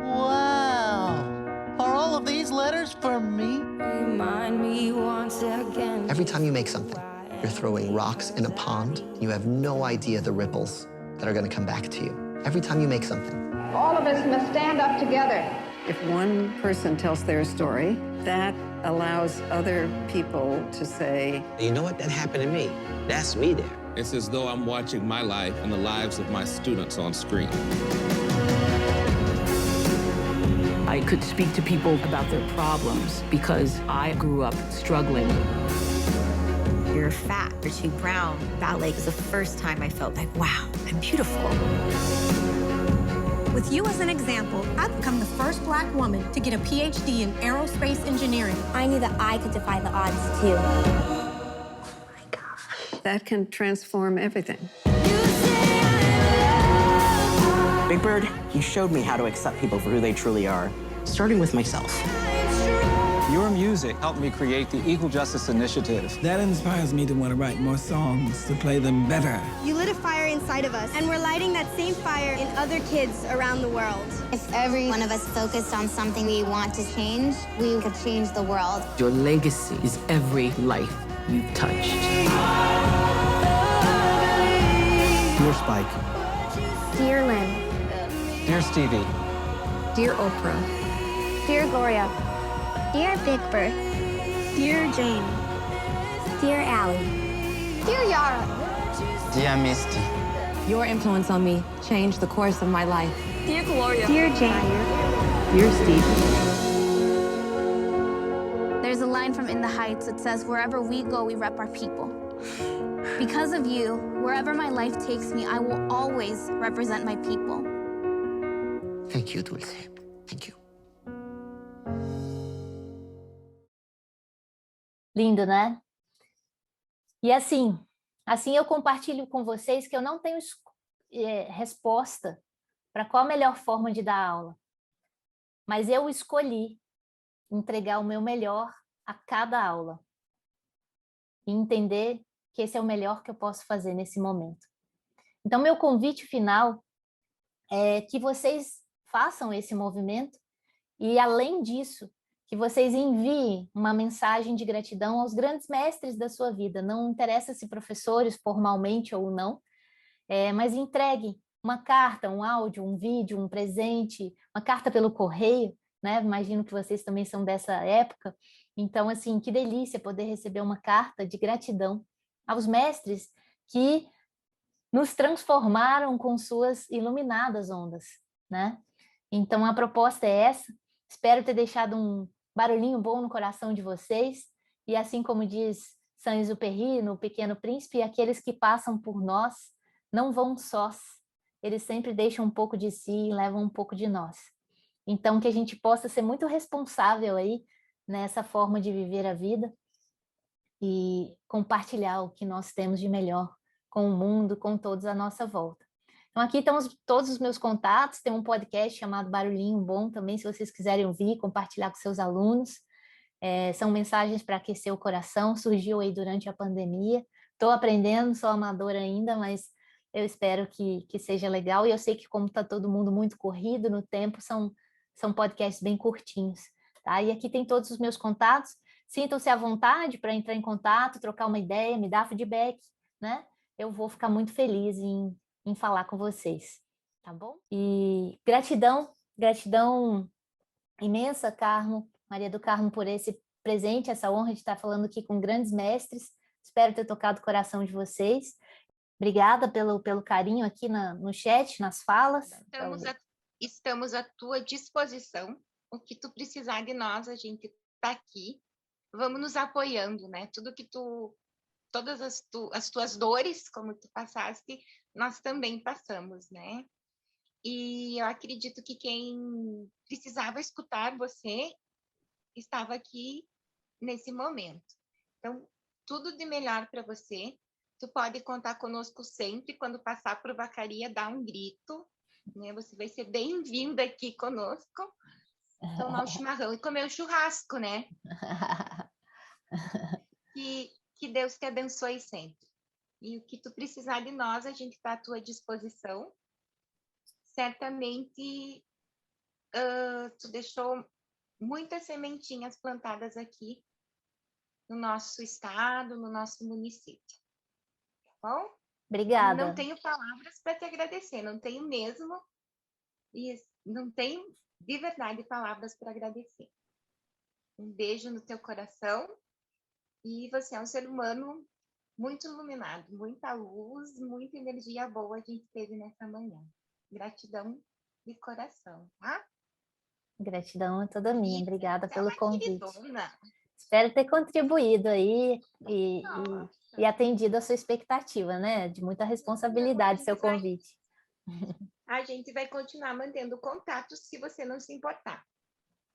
Wow! Are all of these letters for me? Remind me once again. Every time you make something, you're throwing rocks in a pond. You have no idea the ripples that are going to come back to you. Every time you make something. All of us must stand up together. If one person tells their story, that allows other people to say, you know what, that happened to me. That's me there. It's as though I'm watching my life and the lives of my students on screen. I could speak to people about their problems because I grew up struggling. You're fat, you're too brown. Ballet was the first time I felt like, wow, I'm beautiful. With you as an example, I've become the first Black woman to get a PhD in aerospace engineering. I knew that I could defy the odds, too. Oh my gosh. That can transform everything. Big Bird, you showed me how to accept people for who they truly are, starting with myself. Your music helped me create the Equal Justice Initiative. That inspires me to want to write more songs, to play them better. You lit a fire inside of us, and we're lighting that same fire in other kids around the world. If every one of us focused on something we want to change, we could change the world. Your legacy is every life you've touched. Dear Spike. Dear Lynn. Dear Stevie. Dear Oprah. Dear Gloria. Dear Big Bird. Dear Jane. Dear Allie. Dear Yara. Dear Misty. Your influence on me changed the course of my life. Dear Gloria. Dear Jane. Dear Stevie. There's a line from In the Heights that says, wherever we go, we rep our people. Because of you, wherever my life takes me, I will always represent my people. Thank you, Dulce. Thank you. Lindo, né? E assim eu compartilho com vocês que eu não tenho resposta para qual a melhor forma de dar aula, mas eu escolhi entregar o meu melhor a cada aula e entender que esse é o melhor que eu posso fazer nesse momento. Então, meu convite final é que vocês façam esse movimento e, além disso, que vocês enviem uma mensagem de gratidão aos grandes mestres da sua vida. Não interessa se professores formalmente ou não, mas entregue uma carta, um áudio, um vídeo, um presente, uma carta pelo correio, né? Imagino que vocês também são dessa época. Então, assim, que delícia poder receber uma carta de gratidão aos mestres que nos transformaram com suas iluminadas ondas, né? Então, a proposta é essa. Espero ter deixado um barulhinho bom no coração de vocês, e assim como diz Saint-Exupéry no Pequeno Príncipe, aqueles que passam por nós não vão sós, eles sempre deixam um pouco de si e levam um pouco de nós. Então, que a gente possa ser muito responsável aí nessa forma de viver a vida e compartilhar o que nós temos de melhor com o mundo, com todos à nossa volta. Então, aqui estão todos os meus contatos, tem um podcast chamado Barulhinho Bom também, se vocês quiserem ouvir, compartilhar com seus alunos. São mensagens para aquecer o coração, surgiu aí durante a pandemia. Estou aprendendo, sou amadora ainda, mas eu espero que seja legal. E eu sei que, como está todo mundo muito corrido no tempo, são podcasts bem curtinhos. Tá? E aqui tem todos os meus contatos. Sintam-se à vontade para entrar em contato, trocar uma ideia, me dar feedback, né? Eu vou ficar muito feliz em falar com vocês, tá bom? E gratidão imensa, Carmo, Maria do Carmo, por esse presente, essa honra de estar falando aqui com grandes mestres. Espero ter tocado o coração de vocês. Obrigada pelo carinho aqui no chat, nas falas. Estamos à tua disposição. O que tu precisar de nós, a gente está aqui. Vamos nos apoiando, né? Todas as tuas dores, como tu passaste, nós também passamos, né? E eu acredito que quem precisava escutar você estava aqui nesse momento. Então, tudo de melhor para você. Tu pode contar conosco sempre. Quando passar por Vacaria, dá um grito, né? Você vai ser bem-vinda aqui conosco. Tomar um chimarrão e comer um churrasco, né? Que Deus te abençoe sempre. E o que tu precisar de nós, a gente está à tua disposição. Certamente, tu deixou muitas sementinhas plantadas aqui no nosso estado, no nosso município. Tá bom? Obrigada. Não tenho palavras para te agradecer, não tenho mesmo. E não tenho, de verdade, palavras para agradecer. Um beijo no teu coração. E você é um ser humano muito iluminado, muita luz, muita energia boa a gente teve nessa manhã. Gratidão de coração, tá? Gratidão é toda minha. Obrigada pelo convite. Espero ter contribuído aí e atendido a sua expectativa, né? De muita responsabilidade seu convite. A gente vai continuar mantendo contato se você não se importar.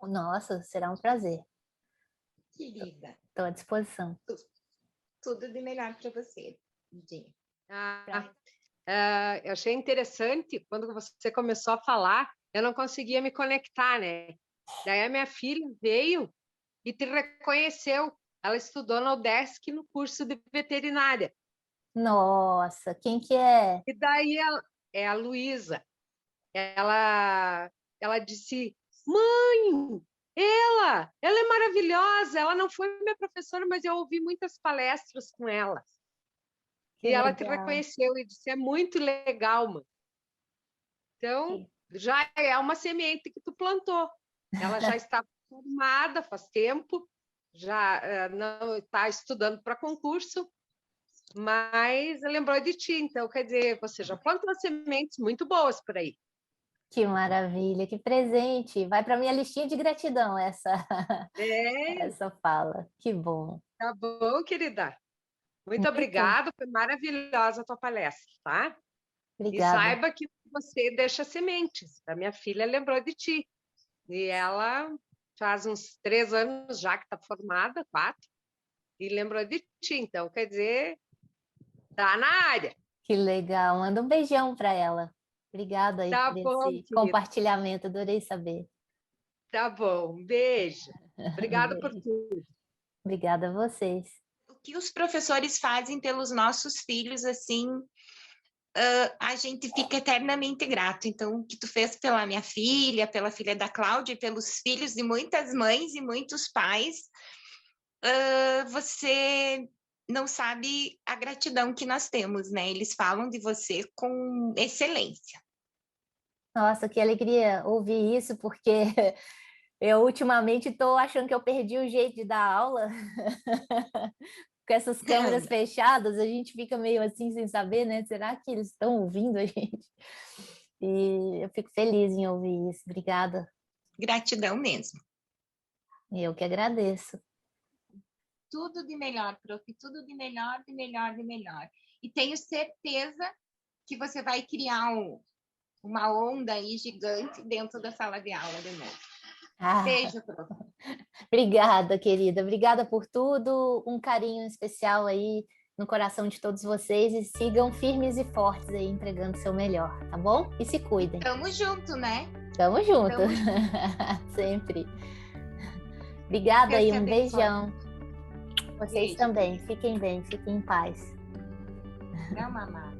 Nossa, será um prazer. Querida. Estou à disposição. Tudo de melhor para você, Dinha. Eu achei interessante, quando você começou a falar, eu não conseguia me conectar, né? Daí a minha filha veio e te reconheceu. Ela estudou na UDESC no curso de veterinária. Nossa, quem que é? E daí é a Luísa. Ela disse, mãe, ela é maravilhosa, ela não foi minha professora, mas eu ouvi muitas palestras com ela. E ela te reconheceu e disse, é muito legal, mãe. Então, já é uma semente que tu plantou. Ela já está formada faz tempo, já não está estudando para concurso, mas lembrou de ti. Então, quer dizer, você já plantou sementes muito boas por aí. Que maravilha, que presente. Vai para minha listinha de gratidão essa fala. Que bom. Tá bom, querida. Muito obrigada, foi maravilhosa a tua palestra, tá? Obrigada. E saiba que você deixa sementes. A minha filha lembrou de ti. E ela faz uns 3 anos já que está formada, 4, e lembrou de ti. Então, quer dizer, tá na área. Que legal. Manda um beijão para ela. Obrigada aí por esse compartilhamento, adorei saber. Tá bom, um beijo. Obrigada por tudo. Obrigada a vocês. O que os professores fazem pelos nossos filhos, assim, a gente fica eternamente grato. Então, o que tu fez pela minha filha, pela filha da Cláudia, e pelos filhos de muitas mães e muitos pais, você não sabe a gratidão que nós temos, né? Eles falam de você com excelência. Nossa, que alegria ouvir isso, porque eu ultimamente estou achando que eu perdi o jeito de dar aula. Com essas câmeras fechadas, a gente fica meio assim sem saber, né? Será que eles estão ouvindo a gente? E eu fico feliz em ouvir isso. Obrigada. Gratidão mesmo. Eu que agradeço. Tudo de melhor, prof. Tudo de melhor, de melhor, de melhor. E tenho certeza que você vai criar uma onda aí gigante dentro da sala de aula de novo. Beijo, prof. Obrigada, querida. Obrigada por tudo. Um carinho especial aí no coração de todos vocês e sigam firmes e fortes aí, entregando o seu melhor, tá bom? E se cuidem. Tamo junto, né? Tamo junto. Sempre. Obrigada aí, um beijão. Vocês também. Fiquem bem, fiquem em paz. É uma amada.